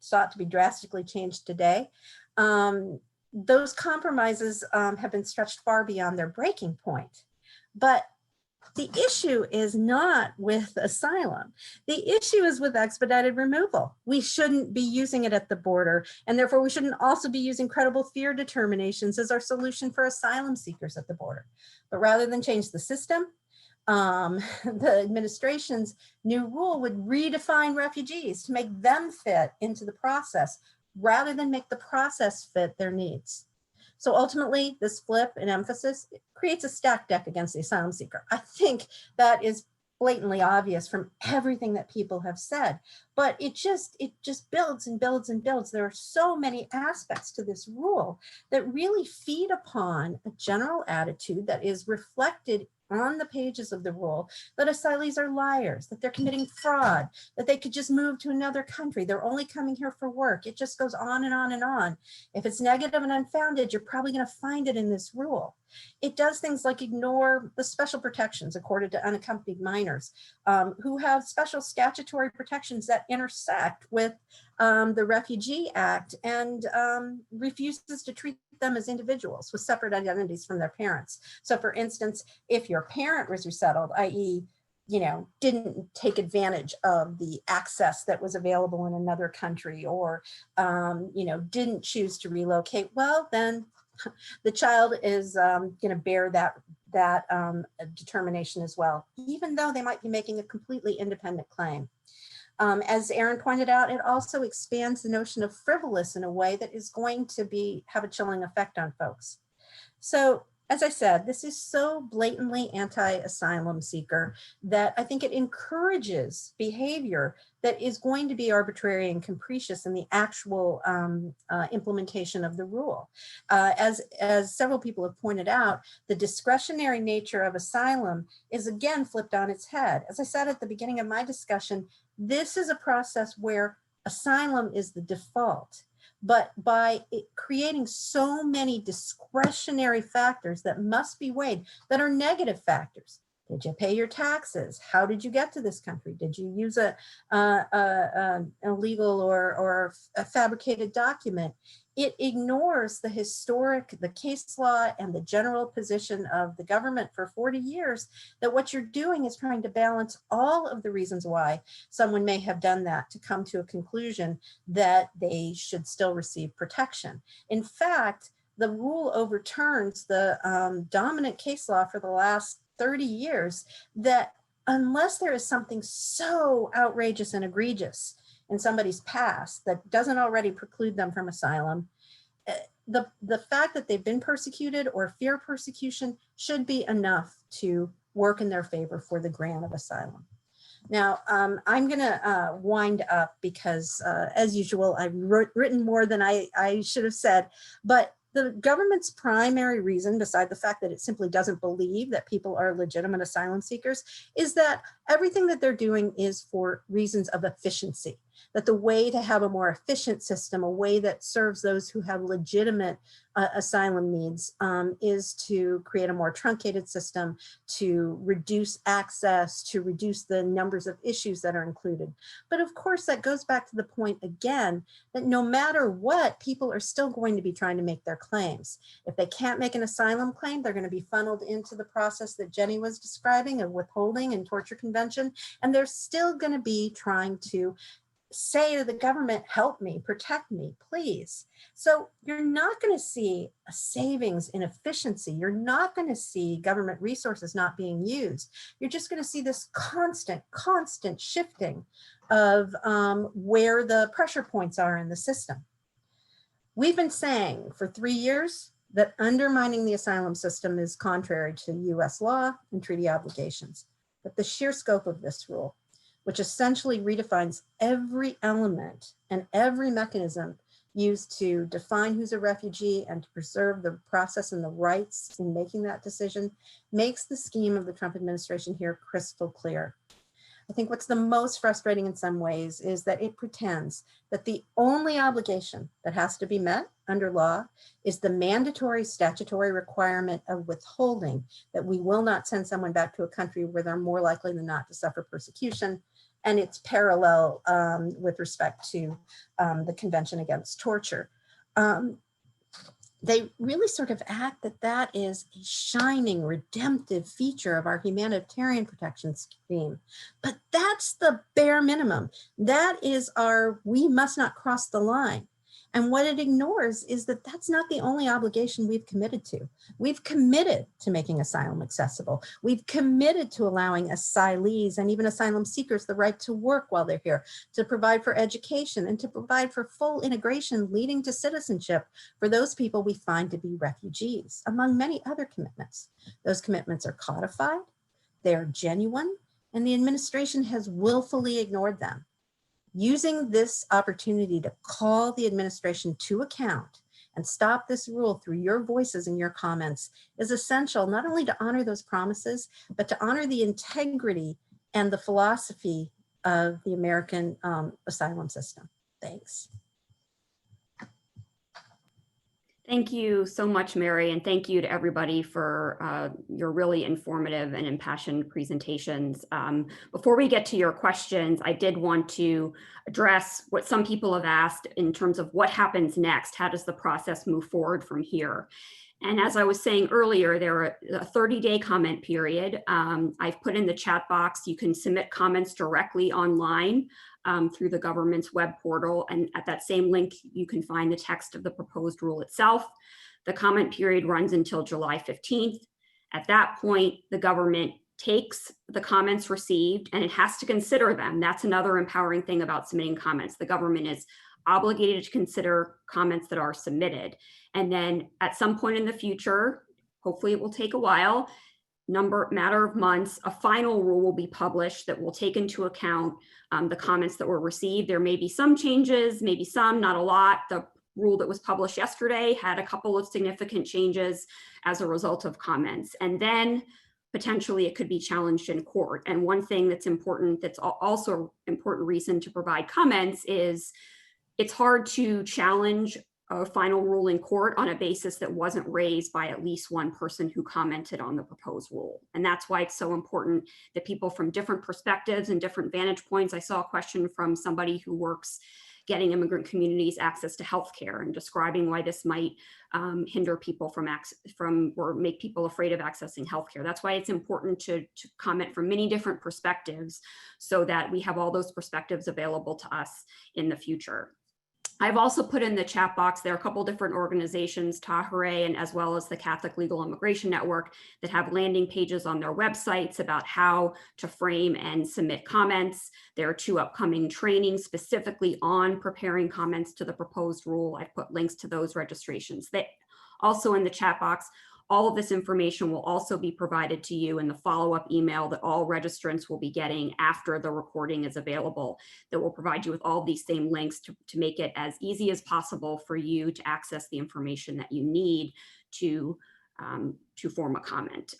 sought to be drastically changed today. Those compromises have been stretched far beyond their breaking point. But the issue is not with asylum. The issue is with expedited removal. We shouldn't be using it at the border, and therefore we shouldn't also be using credible fear determinations as our solution for asylum seekers at the border. But rather than change the system, the administration's new rule would redefine refugees to make them fit into the process rather than make the process fit their needs. So ultimately, this flip in emphasis creates a stacked deck against the asylum seeker. I think that is blatantly obvious from everything that people have said, but it just builds and builds and builds. There are so many aspects to this rule that really feed upon a general attitude that is reflected on the pages of the rule, that asylees are liars, that they're committing fraud, that they could just move to another country, they're only coming here for work. It just goes on and on and on. If it's negative and unfounded, you're probably going to find it in this rule. It does things like ignore the special protections accorded to unaccompanied minors, who have special statutory protections that intersect with the Refugee Act, and refuses to treat them as individuals with separate identities from their parents. So for instance, if your parent was resettled, i.e., didn't take advantage of the access that was available in another country, or, didn't choose to relocate, well, then the child is going to bear that determination as well, even though they might be making a completely independent claim. As Erin pointed out, it also expands the notion of frivolous in a way that is going to have a chilling effect on folks. So, as I said, this is so blatantly anti-asylum seeker that I think it encourages behavior that is going to be arbitrary and capricious in the actual implementation of the rule. As several people have pointed out, the discretionary nature of asylum is again flipped on its head. As I said at the beginning of my discussion, this is a process where asylum is the default. But by creating so many discretionary factors that must be weighed, that are negative factors. Did you pay your taxes? How did you get to this country? Did you use an illegal or a fabricated document? It ignores the case law and the general position of the government for 40 years, that what you're doing is trying to balance all of the reasons why someone may have done that to come to a conclusion that they should still receive protection. In fact, the rule overturns the dominant case law for the last 30 years that unless there is something so outrageous and egregious in somebody's past that doesn't already preclude them from asylum, the fact that they've been persecuted or fear persecution should be enough to work in their favor for the grant of asylum. Now, I'm going to wind up because, as usual, I've written more than I should have said, but The government's primary reason, beside the fact that it simply doesn't believe that people are legitimate asylum seekers, is that everything that they're doing is for reasons of efficiency. That the way to have a more efficient system, a way that serves those who have legitimate asylum needs, is to create a more truncated system, to reduce access, to reduce the numbers of issues that are included. But of course, that goes back to the point again, that no matter what, people are still going to be trying to make their claims. If they can't make an asylum claim, they're going to be funneled into the process that Jenny was describing of withholding and torture convention, and they're still going to be trying to say to the government, help me, protect me, please. So you're not going to see a savings in efficiency. You're not going to see government resources not being used. You're just going to see this constant shifting of where the pressure points are in the system. We've been saying for 3 years that undermining the asylum system is contrary to US law and treaty obligations. But the sheer scope of this rule, which essentially redefines every element and every mechanism used to define who's a refugee and to preserve the process and the rights in making that decision, makes the scheme of the Trump administration here crystal clear. I think what's the most frustrating in some ways is that it pretends that the only obligation that has to be met under law is the mandatory statutory requirement of withholding, that we will not send someone back to a country where they're more likely than not to suffer persecution. And it's parallel with respect to the Convention Against Torture. They really sort of act that that is a shining, redemptive feature of our humanitarian protection scheme. But that's the bare minimum. That is our, we must not cross the line. And what it ignores is that that's not the only obligation we've committed to. We've committed to making asylum accessible. We've committed to allowing asylees and even asylum seekers the right to work while they're here, to provide for education and to provide for full integration leading to citizenship for those people we find to be refugees, among many other commitments. Those commitments are codified, they're genuine, and the administration has willfully ignored them. Using this opportunity to call the administration to account and stop this rule through your voices and your comments is essential, not only to honor those promises, but to honor the integrity and the philosophy of the American asylum system. Thanks. Thank you so much, Mary, and thank you to everybody for your really informative and impassioned presentations. Before we get to your questions, I did want to address what some people have asked in terms of what happens next. How does the process move forward from here? And as I was saying earlier, there are a 30-day comment period. I've put in the chat box, you can submit comments directly online through the government's web portal. And at that same link, you can find the text of the proposed rule itself. The comment period runs until July 15th. At that point, the government takes the comments received and it has to consider them. That's another empowering thing about submitting comments. The government is obligated to consider comments that are submitted. And then at some point in the future, hopefully it will take a while, matter of months, a final rule will be published that will take into account the comments that were received. There may be some changes, maybe some, not a lot. The rule that was published yesterday had a couple of significant changes as a result of comments. And then potentially it could be challenged in court. And one thing that's important, that's also an important reason to provide comments, is it's hard to challenge a final rule in court on a basis that wasn't raised by at least one person who commented on the proposed rule. And that's why it's so important that people from different perspectives and different vantage points. I saw a question from somebody who works getting immigrant communities access to healthcare and describing why this might hinder people from or make people afraid of accessing healthcare. That's why it's important to comment from many different perspectives so that we have all those perspectives available to us in the future. I've also put in the chat box, there are a couple different organizations, Tahare and as well as the Catholic Legal Immigration Network, that have landing pages on their websites about how to frame and submit comments. There are 2 upcoming trainings specifically on preparing comments to the proposed rule. I've put links to those registrations. Also in the chat box All of this information will also be provided to you in the follow-up email that all registrants will be getting after the recording is available, that will provide you with all these same links to make it as easy as possible for you to access the information that you need to form a comment.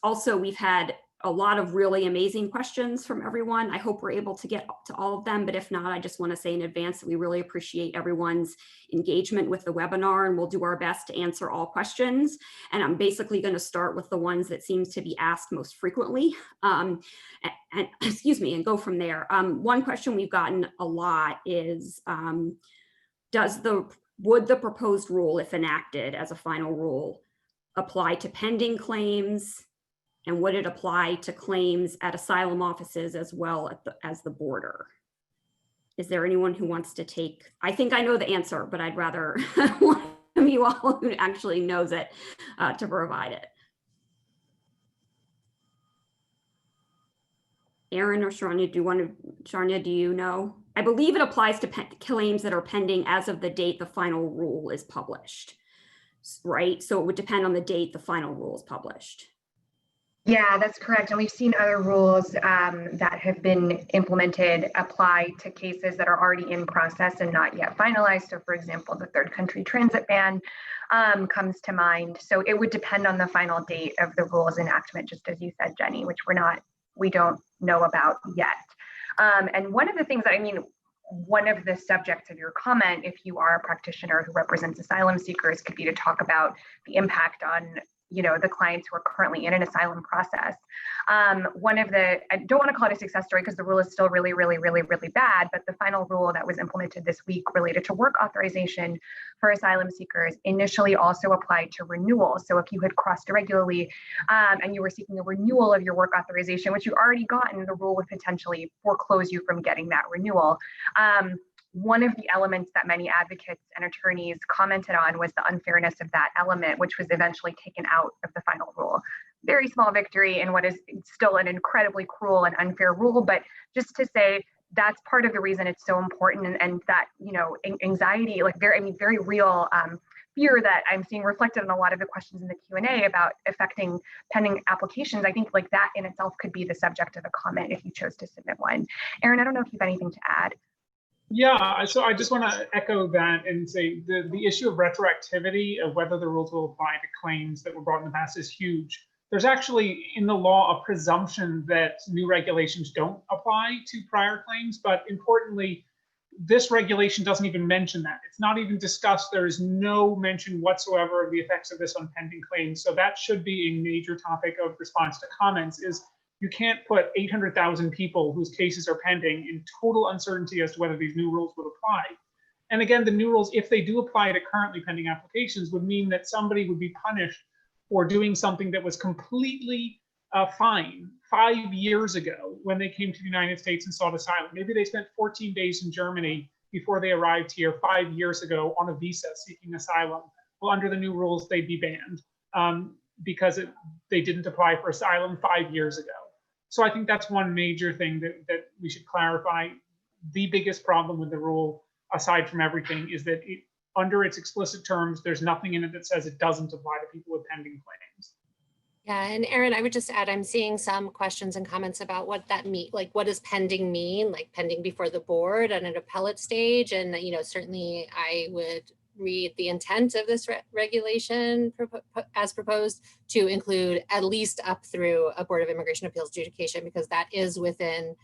Also, we've had a lot of really amazing questions from everyone. I hope we're able to get to all of them, but if not, I just want to say in advance that we really appreciate everyone's engagement with the webinar, and we'll do our best to answer all questions. And I'm basically going to start with the ones that seems to be asked most frequently, and excuse me, and go from there. One question we've gotten a lot is, would the proposed rule, if enacted as a final rule, apply to pending claims? And would it apply to claims at asylum offices as well as the border? Is there anyone who wants to take? I think I know the answer, but I'd rather one of you all who actually knows it to provide it. Aaron or Sharanya, do you know? I believe it applies to claims that are pending as of the date the final rule is published, right? So it would depend on the date the final rule is published. Yeah, that's correct. And we've seen other rules that have been implemented apply to cases that are already in process and not yet finalized. So for example, the third country transit ban comes to mind. So it would depend on the final date of the rule's enactment, just as you said, Jenny, which we don't know about yet. And one of the things one of the subjects of your comment, if you are a practitioner who represents asylum seekers, could be to talk about the impact on the clients who are currently in an asylum process. I don't want to call it a success story because the rule is still really, really, really, really bad, but the final rule that was implemented this week related to work authorization for asylum seekers initially also applied to renewal. So if you had crossed irregularly and you were seeking a renewal of your work authorization, which you already gotten, the rule would potentially foreclose you from getting that renewal. One of the elements that many advocates and attorneys commented on was the unfairness of that element, which was eventually taken out of the final rule. Very small victory in what is still an incredibly cruel and unfair rule, but just to say that's part of the reason it's so important, and that anxiety, very real fear that I'm seeing reflected in a lot of the questions in the Q&A about affecting pending applications. I think that in itself could be the subject of a comment if you chose to submit one. Aaron, I don't know if you have anything to add. Yeah, so I just want to echo that and say the issue of retroactivity of whether the rules will apply to claims that were brought in the past is huge. There's actually in the law a presumption that new regulations don't apply to prior claims, but importantly, this regulation doesn't even mention that. It's not even discussed. There is no mention whatsoever of the effects of this on pending claims. So that should be a major topic of response to comments is you can't put 800,000 people whose cases are pending in total uncertainty as to whether these new rules would apply. And again, the new rules, if they do apply to currently pending applications, would mean that somebody would be punished for doing something that was completely fine 5 years ago when they came to the United States and sought asylum. Maybe they spent 14 days in Germany before they arrived here 5 years ago on a visa seeking asylum. Well, under the new rules, they'd be banned because they didn't apply for asylum 5 years ago. So I think that's one major thing that we should clarify. The biggest problem with the rule, aside from everything, is that under its explicit terms, there's nothing in it that says it doesn't apply to people with pending claims. Yeah, and Aaron, I would just add, I'm seeing some questions and comments about what that means, like what does pending mean, like pending before the board at an appellate stage. And, certainly I would read the intent of this regulation as proposed to include at least up through a Board of Immigration Appeals adjudication, because that is within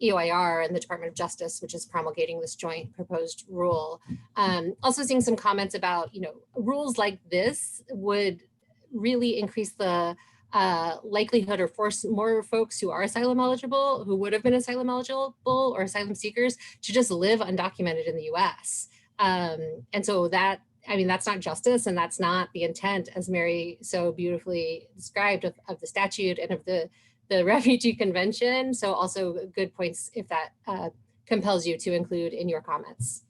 EOIR and the Department of Justice, which is promulgating this joint proposed rule. Also seeing some comments about, rules like this would really increase the likelihood or force more folks who are asylum eligible, who would have been asylum eligible or asylum seekers, to just live undocumented in the US. And so that's not justice, and that's not the intent, as Mary so beautifully described, of the statute and of the Refugee Convention. So also good points if that compels you to include in your comments.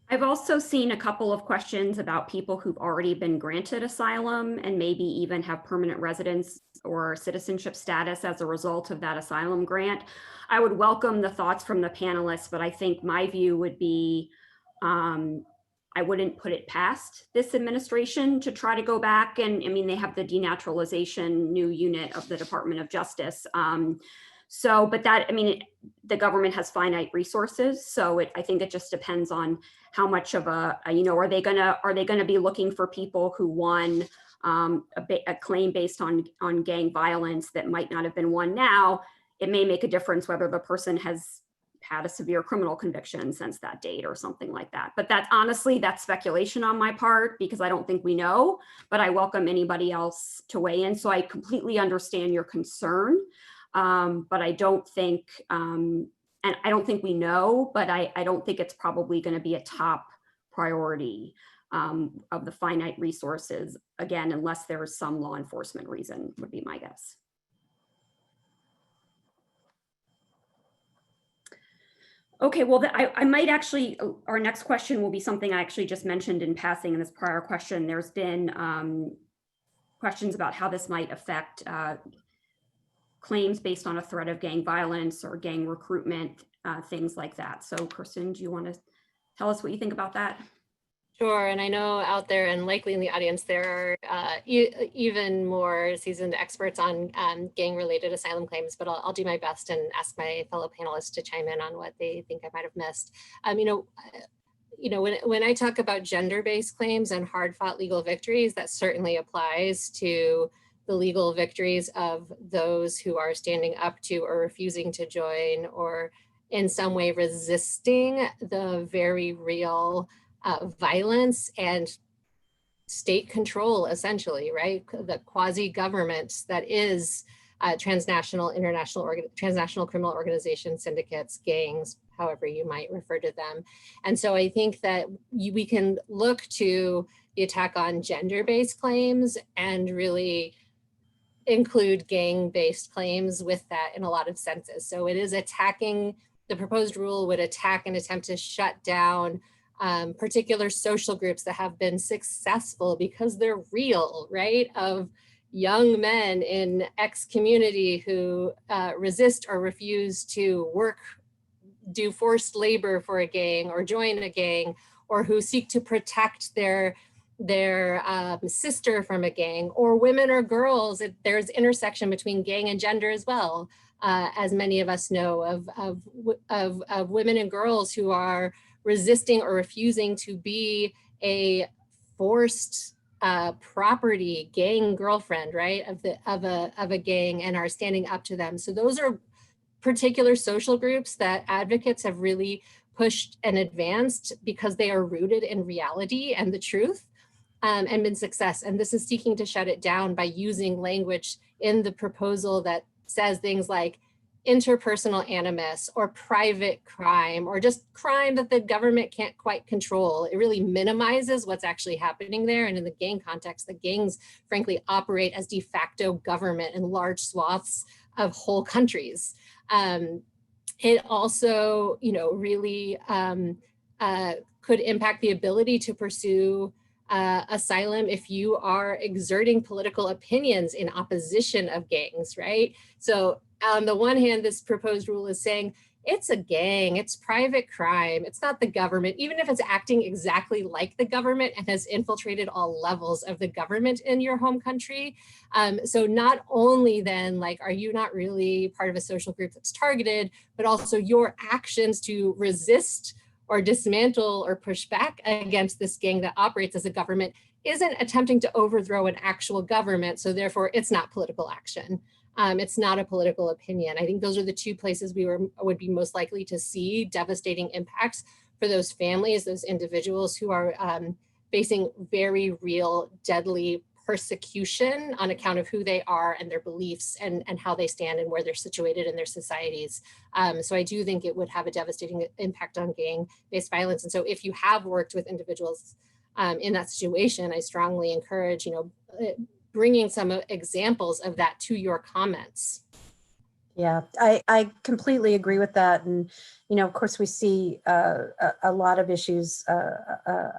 I've also seen a couple of questions about people who've already been granted asylum and maybe even have permanent residence or citizenship status as a result of that asylum grant. I would welcome the thoughts from the panelists, but I think my view would be I wouldn't put it past this administration to try to go back. And I mean, they have the denaturalization new unit of the Department of Justice. But that, I mean, the government has finite resources. So I think it just depends on how much of are they gonna be looking for people who won a claim based on gang violence that might not have been won now. It may make a difference whether the person has had a severe criminal conviction since that date or something like that. But that's speculation on my part because I don't think we know, but I welcome anybody else to weigh in. So I completely understand your concern, but I don't think, and I don't think we know, but I don't think it's probably going to be a top priority of the finite resources, again, unless there's some law enforcement reason, would be my guess. Okay, well, I might actually, our next question will be something I actually just mentioned in passing in this prior question. There's been questions about how this might affect claims based on a threat of gang violence or gang recruitment, things like that. So Kirsten, do you want to tell us what you think about that? Sure, and I know out there and likely in the audience there are even more seasoned experts on gang-related asylum claims, but I'll do my best and ask my fellow panelists to chime in on what they think I might have missed. When I talk about gender-based claims and hard-fought legal victories, that certainly applies to the legal victories of those who are standing up to or refusing to join or in some way resisting the very real violence and state control, essentially, right? The quasi-government that is transnational criminal organizations, syndicates, gangs, however you might refer to them. And so I think that we can look to the attack on gender-based claims and really include gang-based claims with that in a lot of senses. So it is attacking, the proposed rule would attack and attempt to shut down particular social groups that have been successful because they're real, right? Of young men in X community who resist or refuse to work, do forced labor for a gang or join a gang, or who seek to protect their sister from a gang, or women or girls. There's intersection between gang and gender as well, as many of us know of women and girls who are resisting or refusing to be a forced property gang girlfriend, right, of a gang, and are standing up to them. So those are particular social groups that advocates have really pushed and advanced because they are rooted in reality and the truth, and been success. And this is seeking to shut it down by using language in the proposal that says things like interpersonal animus or private crime or just crime that the government can't quite control. It really minimizes what's actually happening there. And in the gang context, the gangs frankly operate as de facto government in large swaths of whole countries. It also, really could impact the ability to pursue asylum if you are exerting political opinions in opposition of gangs, right? So on the one hand, this proposed rule is saying it's a gang, it's private crime, it's not the government, even if it's acting exactly like the government and has infiltrated all levels of the government in your home country. So not only then, are you not really part of a social group that's targeted, but also your actions to resist or dismantle or push back against this gang that operates as a government isn't attempting to overthrow an actual government. So therefore, it's not political action. It's not a political opinion. I think those are the two places we would be most likely to see devastating impacts for those families, those individuals who are facing very real, deadly persecution on account of who they are and their beliefs and how they stand and where they're situated in their societies. So I do think it would have a devastating impact on gang-based violence. And so if you have worked with individuals in that situation, I strongly encourage, bringing some examples of that to your comments. Yeah, I completely agree with that. And, of course, we see a lot of issues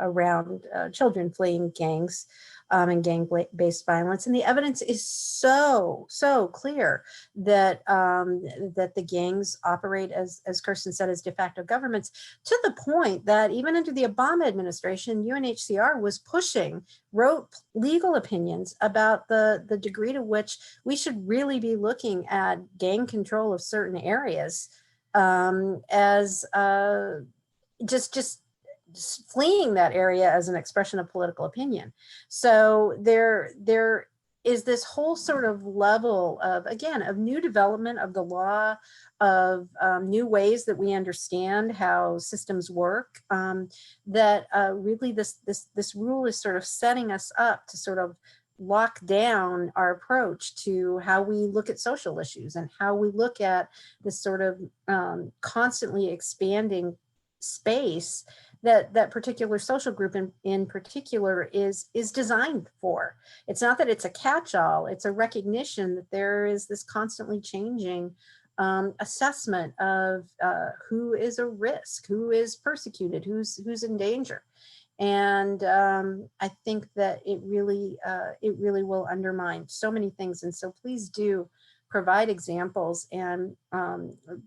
around children fleeing gangs. and gang-based violence. And the evidence is so clear that that the gangs operate, as Kirsten said, as de facto governments, to the point that even under the Obama administration, UNHCR wrote legal opinions about the degree to which we should really be looking at gang control of certain areas as just fleeing that area as an expression of political opinion. So there is this whole sort of level of, again, of new development of the law, of new ways that we understand how systems work, that really this rule is sort of setting us up to sort of lock down our approach to how we look at social issues and how we look at this sort of constantly expanding space that particular social group in particular is designed for. It's not that it's a catch-all, it's a recognition that there is this constantly changing assessment of who is a risk, who is persecuted, who's in danger. And I think that it really will undermine so many things. And so please do provide examples and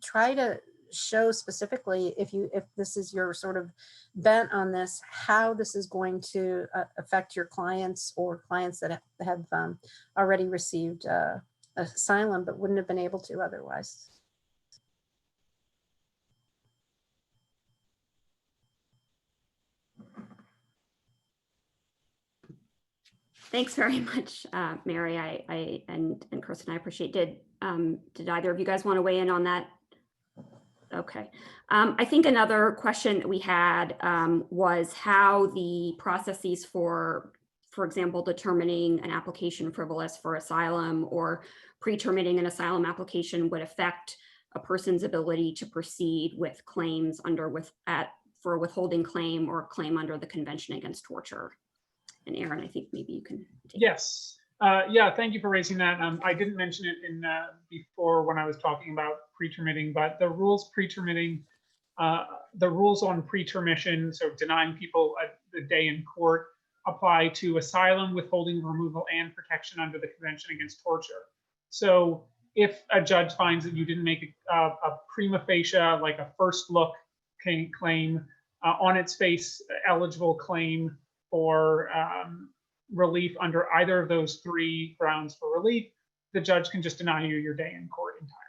try to show specifically, if this is your sort of bent on this, how this is going to affect your clients or clients that have already received asylum but wouldn't have been able to otherwise. Thanks very much, Mary. I and Kirsten, I appreciate. Did either of you guys want to weigh in on that? Okay. I think another question that we had was how the processes for example, determining an application frivolous for asylum or pre-terminating an asylum application would affect a person's ability to proceed with claims for a withholding claim or claim under the Convention Against Torture. And Aaron, I think maybe you can take Yes. Yeah, thank you for raising that. I didn't mention it in before when I was talking about pre-termitting, but the rules pre-termitting, the rules on pre-termission, so denying people a day in court, apply to asylum, withholding, removal, and protection under the Convention Against Torture. So if a judge finds that you didn't make a prima facie, like a first look claim, on its face eligible claim for relief under either of those three grounds for relief, the judge can just deny you your day in court entirely.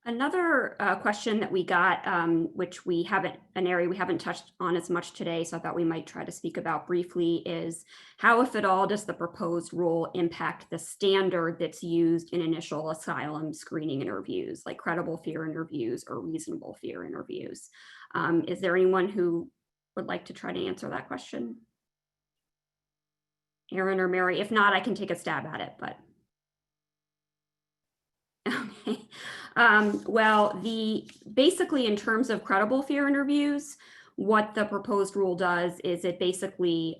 Another question that we got, which an area we haven't touched on as much today, so I thought we might try to speak about briefly, is how, if at all, does the proposed rule impact the standard that's used in initial asylum screening interviews, like credible fear interviews or reasonable fear interviews? Is there anyone who would like to try to answer that question? Aaron or Mary? If not, I can take a stab at it, but. Okay. Well, basically in terms of credible fear interviews, what the proposed rule does is it basically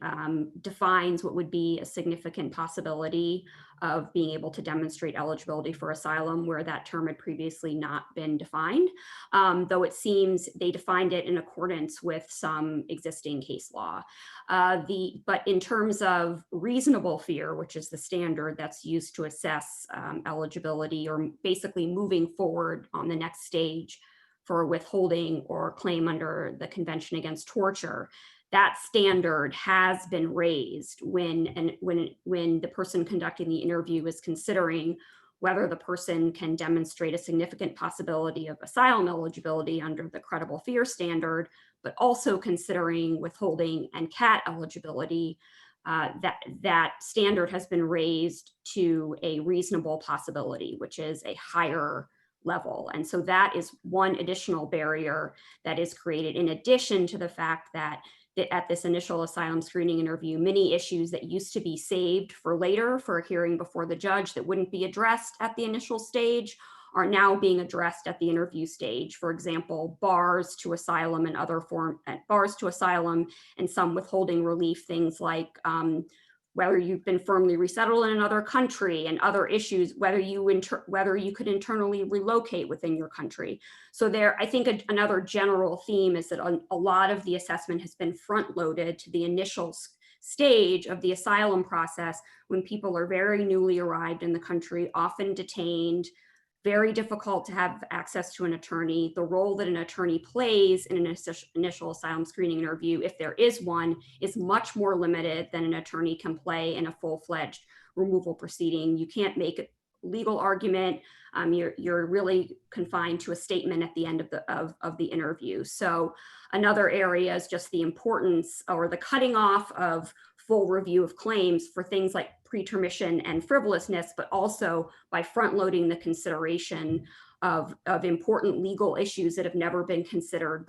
defines what would be a significant possibility of being able to demonstrate eligibility for asylum where that term had previously not been defined, though it seems they defined it in accordance with some existing case law. But in terms of reasonable fear, which is the standard that's used to assess eligibility or basically moving forward on the next stage for withholding or claim under the Convention Against Torture, that standard has been raised when the person conducting the interview is considering whether the person can demonstrate a significant possibility of asylum eligibility under the credible fear standard, but also considering withholding and CAT eligibility. That standard has been raised to a reasonable possibility, which is a higher level. And so that is one additional barrier that is created, in addition to the fact that at this initial asylum screening interview, many issues that used to be saved for later for a hearing before the judge that wouldn't be addressed at the initial stage are now being addressed at the interview stage. For example, bars to asylum and some withholding relief, things like whether you've been firmly resettled in another country, and other issues, whether you could internally relocate within your country. So I think another general theme is that a lot of the assessment has been front loaded to the initial stage of the asylum process, when people are very newly arrived in the country, often detained, very difficult to have access to an attorney. The role that an attorney plays in an initial asylum screening interview, if there is one, is much more limited than an attorney can play in a full-fledged removal proceeding. You can't make a legal argument. You're really confined to a statement at the end of the interview. So another area is just the importance, or the cutting off of full review of claims for things like pretermission and frivolousness, but also by front loading the consideration of important legal issues that have never been considered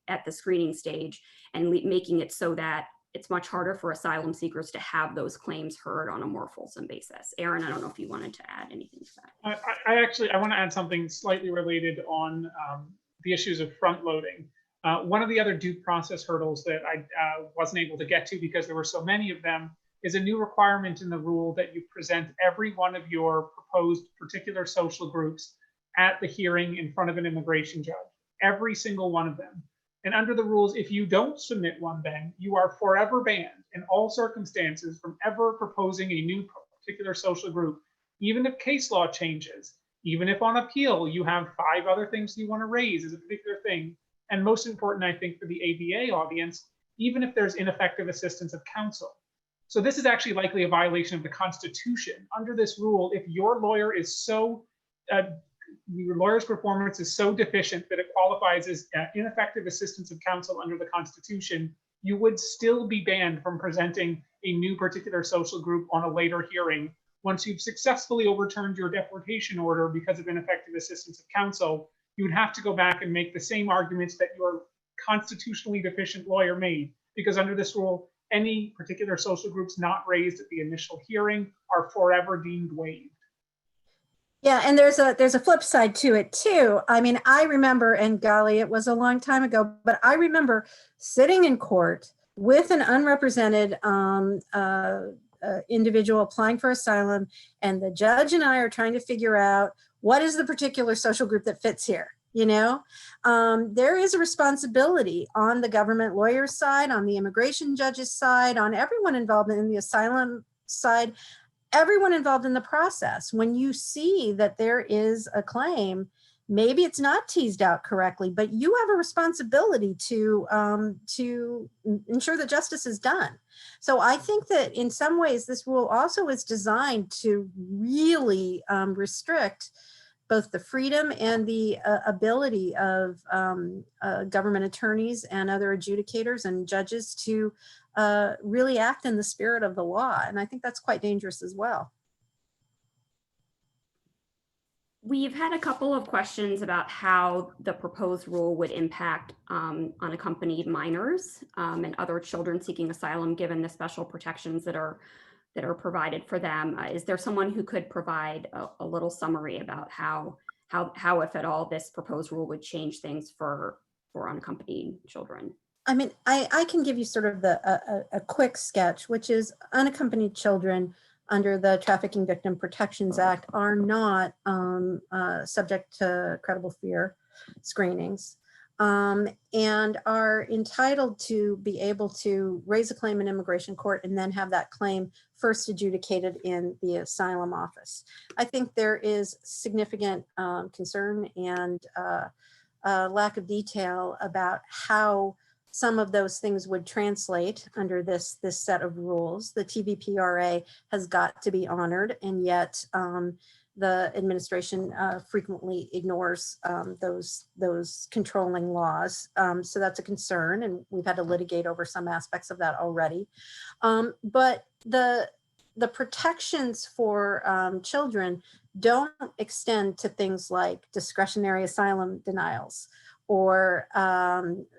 at the screening stage, and making it so that it's much harder for asylum seekers to have those claims heard on a more fulsome basis. Aaron, I don't know if you wanted to add anything to that. I want to add something slightly related on the issues of front loading. One of the other due process hurdles that I wasn't able to get to because there were so many of them is a new requirement in the rule that you present every one of your proposed particular social groups at the hearing in front of an immigration judge, every single one of them. And under the rules, if you don't submit one, then you are forever banned in all circumstances from ever proposing a new particular social group, even if case law changes, even if on appeal you have 5 other things you want to raise as a particular thing. And most important, I think, for the ABA audience, even if there's ineffective assistance of counsel. So this is actually likely a violation of the Constitution. Under this rule, if your lawyer is your lawyer's performance is so deficient that it qualifies as ineffective assistance of counsel under the Constitution, you would still be banned from presenting a new particular social group on a later hearing once you've successfully overturned your deportation order because of ineffective assistance of counsel. You would have to go back and make the same arguments that your constitutionally deficient lawyer made, because under this rule, any particular social groups not raised at the initial hearing are forever deemed waived. Yeah, and there's a flip side to it too. I mean, I remember, and golly, it was a long time ago, but I remember sitting in court with an unrepresented individual applying for asylum, and the judge and I are trying to figure out what is the particular social group that fits here. You know, there is a responsibility on the government lawyer's side, on the immigration judge's side, on everyone involved in the asylum side, everyone involved in the process. When you see that there is a claim, maybe it's not teased out correctly, but you have a responsibility to ensure that justice is done. So I think that in some ways, this rule also is designed to really restrict both the freedom and the ability of government attorneys and other adjudicators and judges to really act in the spirit of the law. And I think that's quite dangerous as well. We've had a couple of questions about how the proposed rule would impact unaccompanied minors and other children seeking asylum, given the special protections that are provided for them. Is there someone who could provide a little summary about how, if at all, this proposed rule would change things for unaccompanied children? I mean, I can give you sort of a quick sketch, which is unaccompanied children under the Trafficking Victim Protections Act are not subject to credible fear screenings. And are entitled to be able to raise a claim in immigration court and then have that claim first adjudicated in the asylum office. I think there is significant concern and lack of detail about how some of those things would translate under this set of rules. The TVPRA has got to be honored, and yet the administration frequently ignores those controlling laws. So that's a concern, and we've had to litigate over some aspects of that already. But the protections for children don't extend to things like discretionary asylum denials or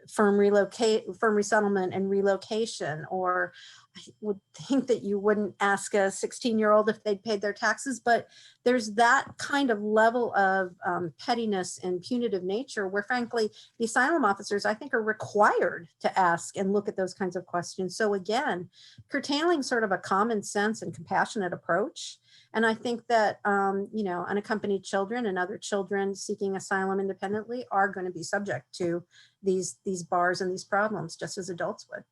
firm resettlement and relocation, or I would think that you wouldn't ask a 16-year-old if they'd paid their taxes, but there's that kind of level of pettiness and punitive nature where frankly, the asylum officers, I think, are required to ask and look at those kinds of questions. So again, curtailing sort of a common sense and compassionate approach. And I think that, unaccompanied children and other children seeking asylum independently are going to be subject to these bars and these problems, just as adults would.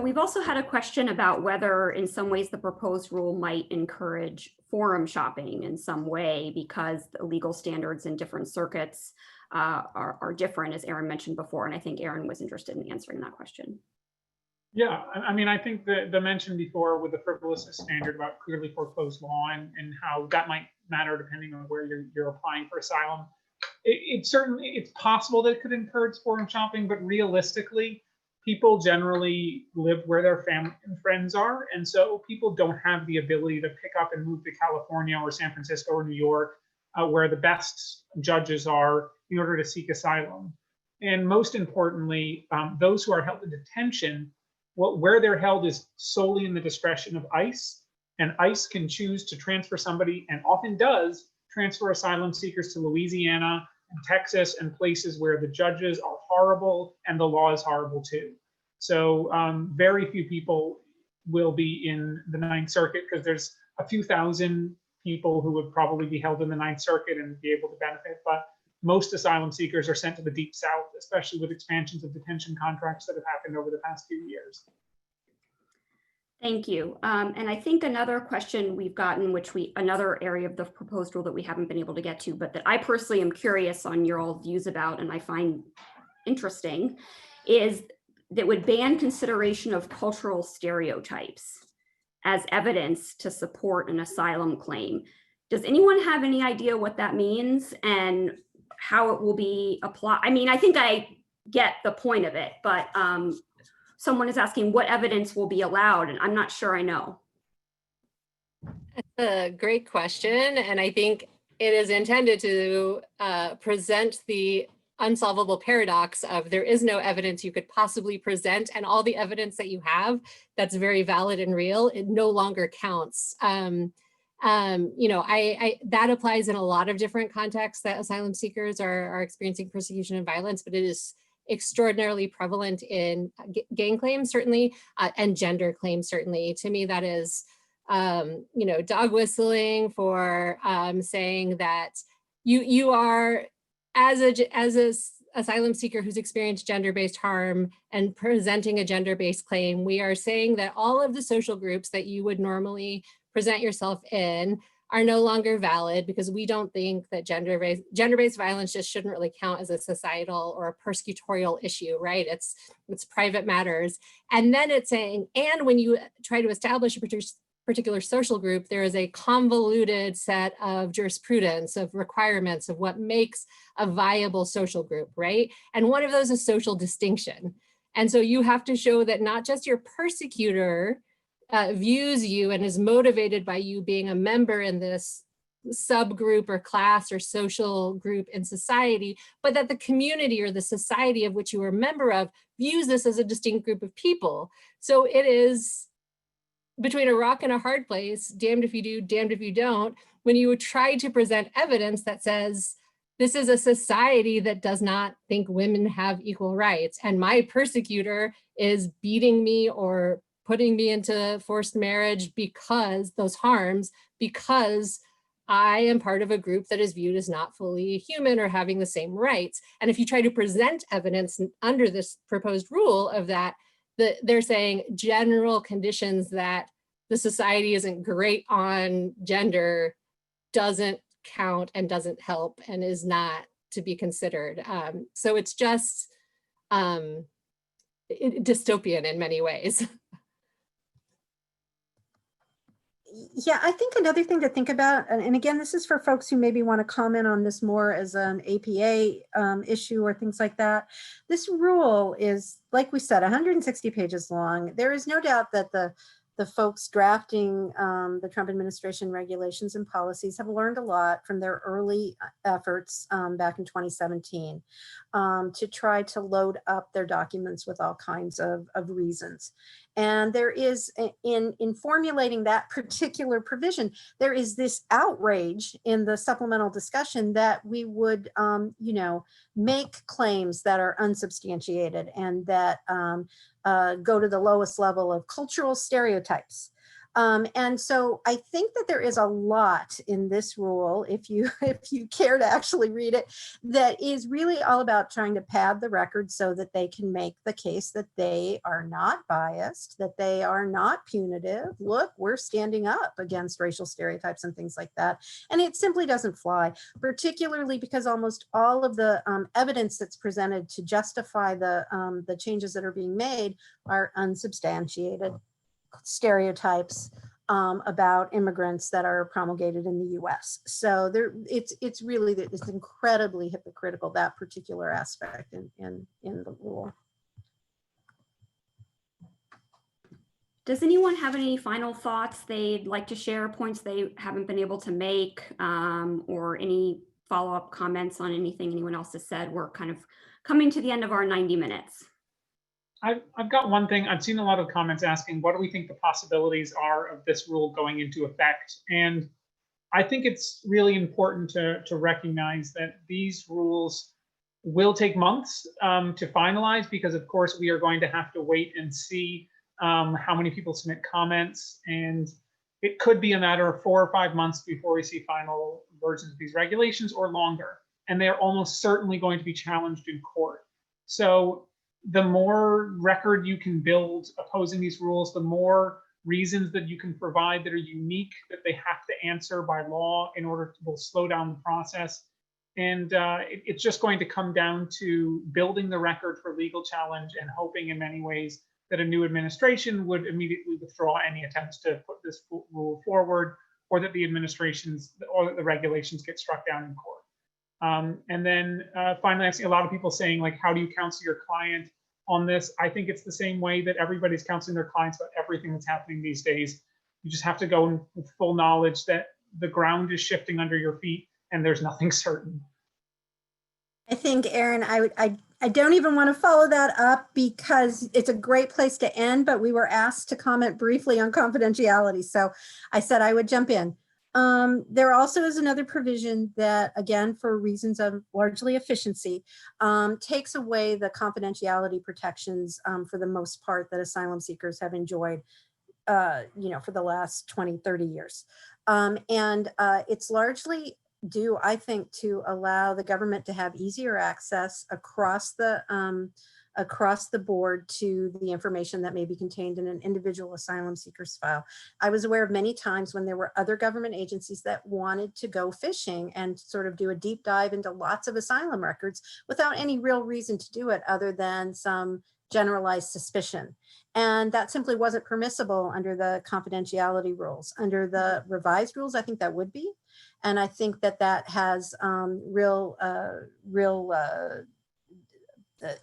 We've also had a question about whether in some ways the proposed rule might encourage forum shopping in some way because the legal standards in different circuits are different, as Aaron mentioned before. And I think Aaron was interested in answering that question. Yeah, I mean, I think the mention before with the frivolousness standard about clearly foreclosed law and how that might matter depending on where you're applying for asylum. It's possible that it could encourage forum shopping, but realistically, people generally live where their family and friends are. And so people don't have the ability to pick up and move to California or San Francisco or New York, where the best judges are, in order to seek asylum. And most importantly, those who are held in detention, where they're held is solely in the discretion of ICE. And ICE can choose to transfer somebody, and often does, transfer asylum seekers to Louisiana and Texas and places where the judges are horrible and the law is horrible too. So very few people will be in the Ninth Circuit because there's a few thousand people who would probably be held in the Ninth Circuit and be able to benefit. But most asylum seekers are sent to the Deep South, especially with expansions of detention contracts that have happened over the past few years. Thank you. And I think another question we've gotten, another area of the proposed rule that we haven't been able to get to, but that I personally am curious on your all views about, and I find interesting, is that would ban consideration of cultural stereotypes as evidence to support an asylum claim. Does anyone have any idea what that means and how it will be applied? I mean, I think I get the point of it, but someone is asking what evidence will be allowed, and I'm not sure I know. That's a great question. And I think it is intended to present the unsolvable paradox of there is no evidence you could possibly present, and all the evidence that you have that's very valid and real, it no longer counts. That applies in a lot of different contexts that asylum seekers are experiencing persecution and violence, but it is extraordinarily prevalent in gang claims, certainly, and gender claims, certainly. To me, that is, dog whistling for saying that you are, as a asylum seeker who's experienced gender-based harm and presenting a gender-based claim, we are saying that all of the social groups that you would normally present yourself in are no longer valid because we don't think that gender-based violence just shouldn't really count as a societal or a persecutorial issue, right? It's private matters. And then it's saying, and when you try to establish a particular social group, there is a convoluted set of jurisprudence, of requirements of what makes a viable social group, right? And one of those is social distinction. And so you have to show that not just your persecutor views you and is motivated by you being a member in this subgroup or class or social group in society, but that the community or the society of which you are a member of views this as a distinct group of people. So it is between a rock and a hard place, damned if you do, damned if you don't, when you would try to present evidence that says, this is a society that does not think women have equal rights, and my persecutor is beating me or putting me into forced marriage because those harms, because I am part of a group that is viewed as not fully human or having the same rights. And if you try to present evidence under this proposed rule of that, they're saying general conditions that the society isn't great on gender doesn't count and doesn't help and is not to be considered. So it's just dystopian in many ways. Yeah, I think another thing to think about, and again, this is for folks who maybe want to comment on this more as an APA issue or things like that. This rule is, like we said, 160 pages long. There is no doubt that the the folks drafting the Trump administration regulations and policies have learned a lot from their early efforts back in 2017 to try to load up their documents with all kinds of reasons. And there is, in formulating that particular provision, there is this outrage in the supplemental discussion that we would, you know, make claims that are unsubstantiated and that go to the lowest level of cultural stereotypes. And so I think that there is a lot in this rule, if you care to actually read it, that is really all about trying to pad the record so that they can make the case that they are not biased, that they are not punitive. Look, we're standing up against racial stereotypes and things like that. And it simply doesn't fly, particularly because almost all of the evidence that's presented to justify the changes that are being made are unsubstantiated stereotypes about immigrants that are promulgated in the US. So it's really, it's incredibly hypocritical, that particular aspect in the rule. Does anyone have any final thoughts they'd like to share, points they haven't been able to make, or any follow-up comments on anything anyone else has said? We're kind of coming to the end of our 90 minutes. I've got one thing. I've seen a lot of comments asking, what do we think the possibilities are of this rule going into effect? And I think it's really important to recognize that these rules will take months to finalize, because of course we are going to have to wait and see how many people submit comments. And it could be a matter of 4 or 5 months before we see final versions of these regulations, or longer. And they're almost certainly going to be challenged in court. So the more record you can build opposing these rules, the more reasons that you can provide that are unique that they have to answer by law in order to slow down the process. And it's just going to come down to building the record for legal challenge and hoping in many ways that a new administration would immediately withdraw any attempts to put this rule forward, or that the administrations or that the regulations get struck down in court. And then finally, I see a lot of people saying, like, how do you counsel your client on this? I think it's the same way that everybody's counseling their clients about everything that's happening these days. You just have to go in with full knowledge that the ground is shifting under your feet and there's nothing certain. I think, Aaron, I don't even want to follow that up because it's a great place to end, but we were asked to comment briefly on confidentiality. So I said I would jump in. There also is another provision that, again, for reasons of largely efficiency, takes away the confidentiality protections for the most part that asylum seekers have enjoyed, you know, for the last 20, 30 years. It's largely due, I think, to allow the government to have easier access across the board to the information that may be contained in an individual asylum seeker's file. I was aware of many times when there were other government agencies that wanted to go fishing and sort of do a deep dive into lots of asylum records without any real reason to do it other than some generalized suspicion. And that simply wasn't permissible under the confidentiality rules. Under the revised rules, I think that would be. And I think that that has real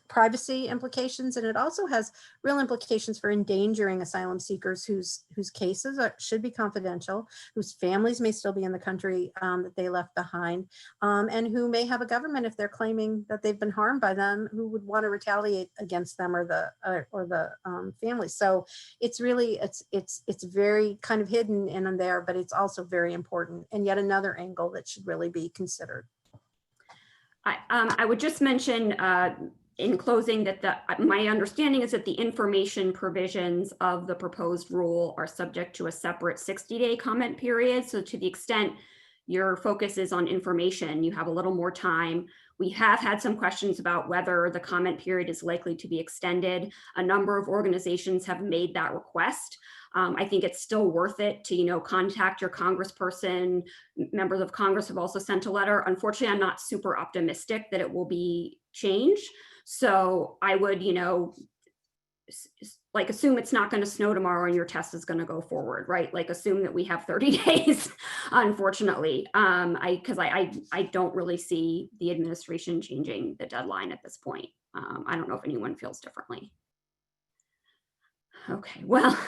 privacy implications, and it also has real implications for endangering asylum seekers whose cases should be confidential, whose families may still be in the country that they left behind, and who may have a government, if they're claiming that they've been harmed by them, who would want to retaliate against them or the family. So it's really it's very kind of hidden in there, but it's also very important, and yet another angle that should really be considered. I would just mention in closing that my understanding is that the information provisions of the proposed rule are subject to a separate 60-day comment period. So to the extent your focus is on information, you have a little more time. We have had some questions about whether the comment period is likely to be extended. A number of organizations have made that request. I think it's still worth it to, you know, contact your congressperson. Members of Congress have also sent a letter. Unfortunately, I'm not super optimistic that it will be changed. So I would, you know, like assume it's not going to snow tomorrow and your test is going to go forward, right? Like assume that we have 30 days, unfortunately, because I don't really see the administration changing the deadline at this point. I don't know if anyone feels differently. Okay, well,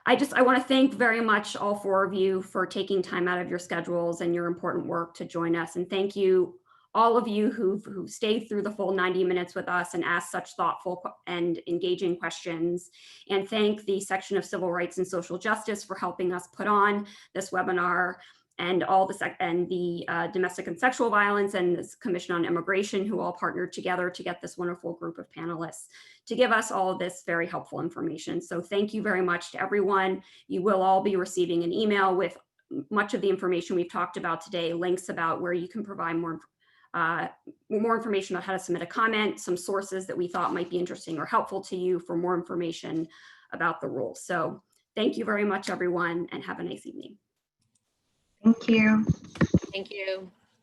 I want to thank very much all four of you for taking time out of your schedules and your important work to join us. And thank you, all of you who stayed through the full 90 minutes with us and asked such thoughtful and engaging questions. And thank the Section of Civil Rights and Social Justice for helping us put on this webinar, and all the Domestic and Sexual Violence and this Commission on Immigration, who all partnered together to get this wonderful group of panelists to give us all of this very helpful information. So thank you very much to everyone. You will all be receiving an email with much of the information we've talked about today, links about where you can provide more information on how to submit a comment, some sources that we thought might be interesting or helpful to you for more information about the rules. So thank you very much, everyone, and have a nice evening. Thank you. Thank you.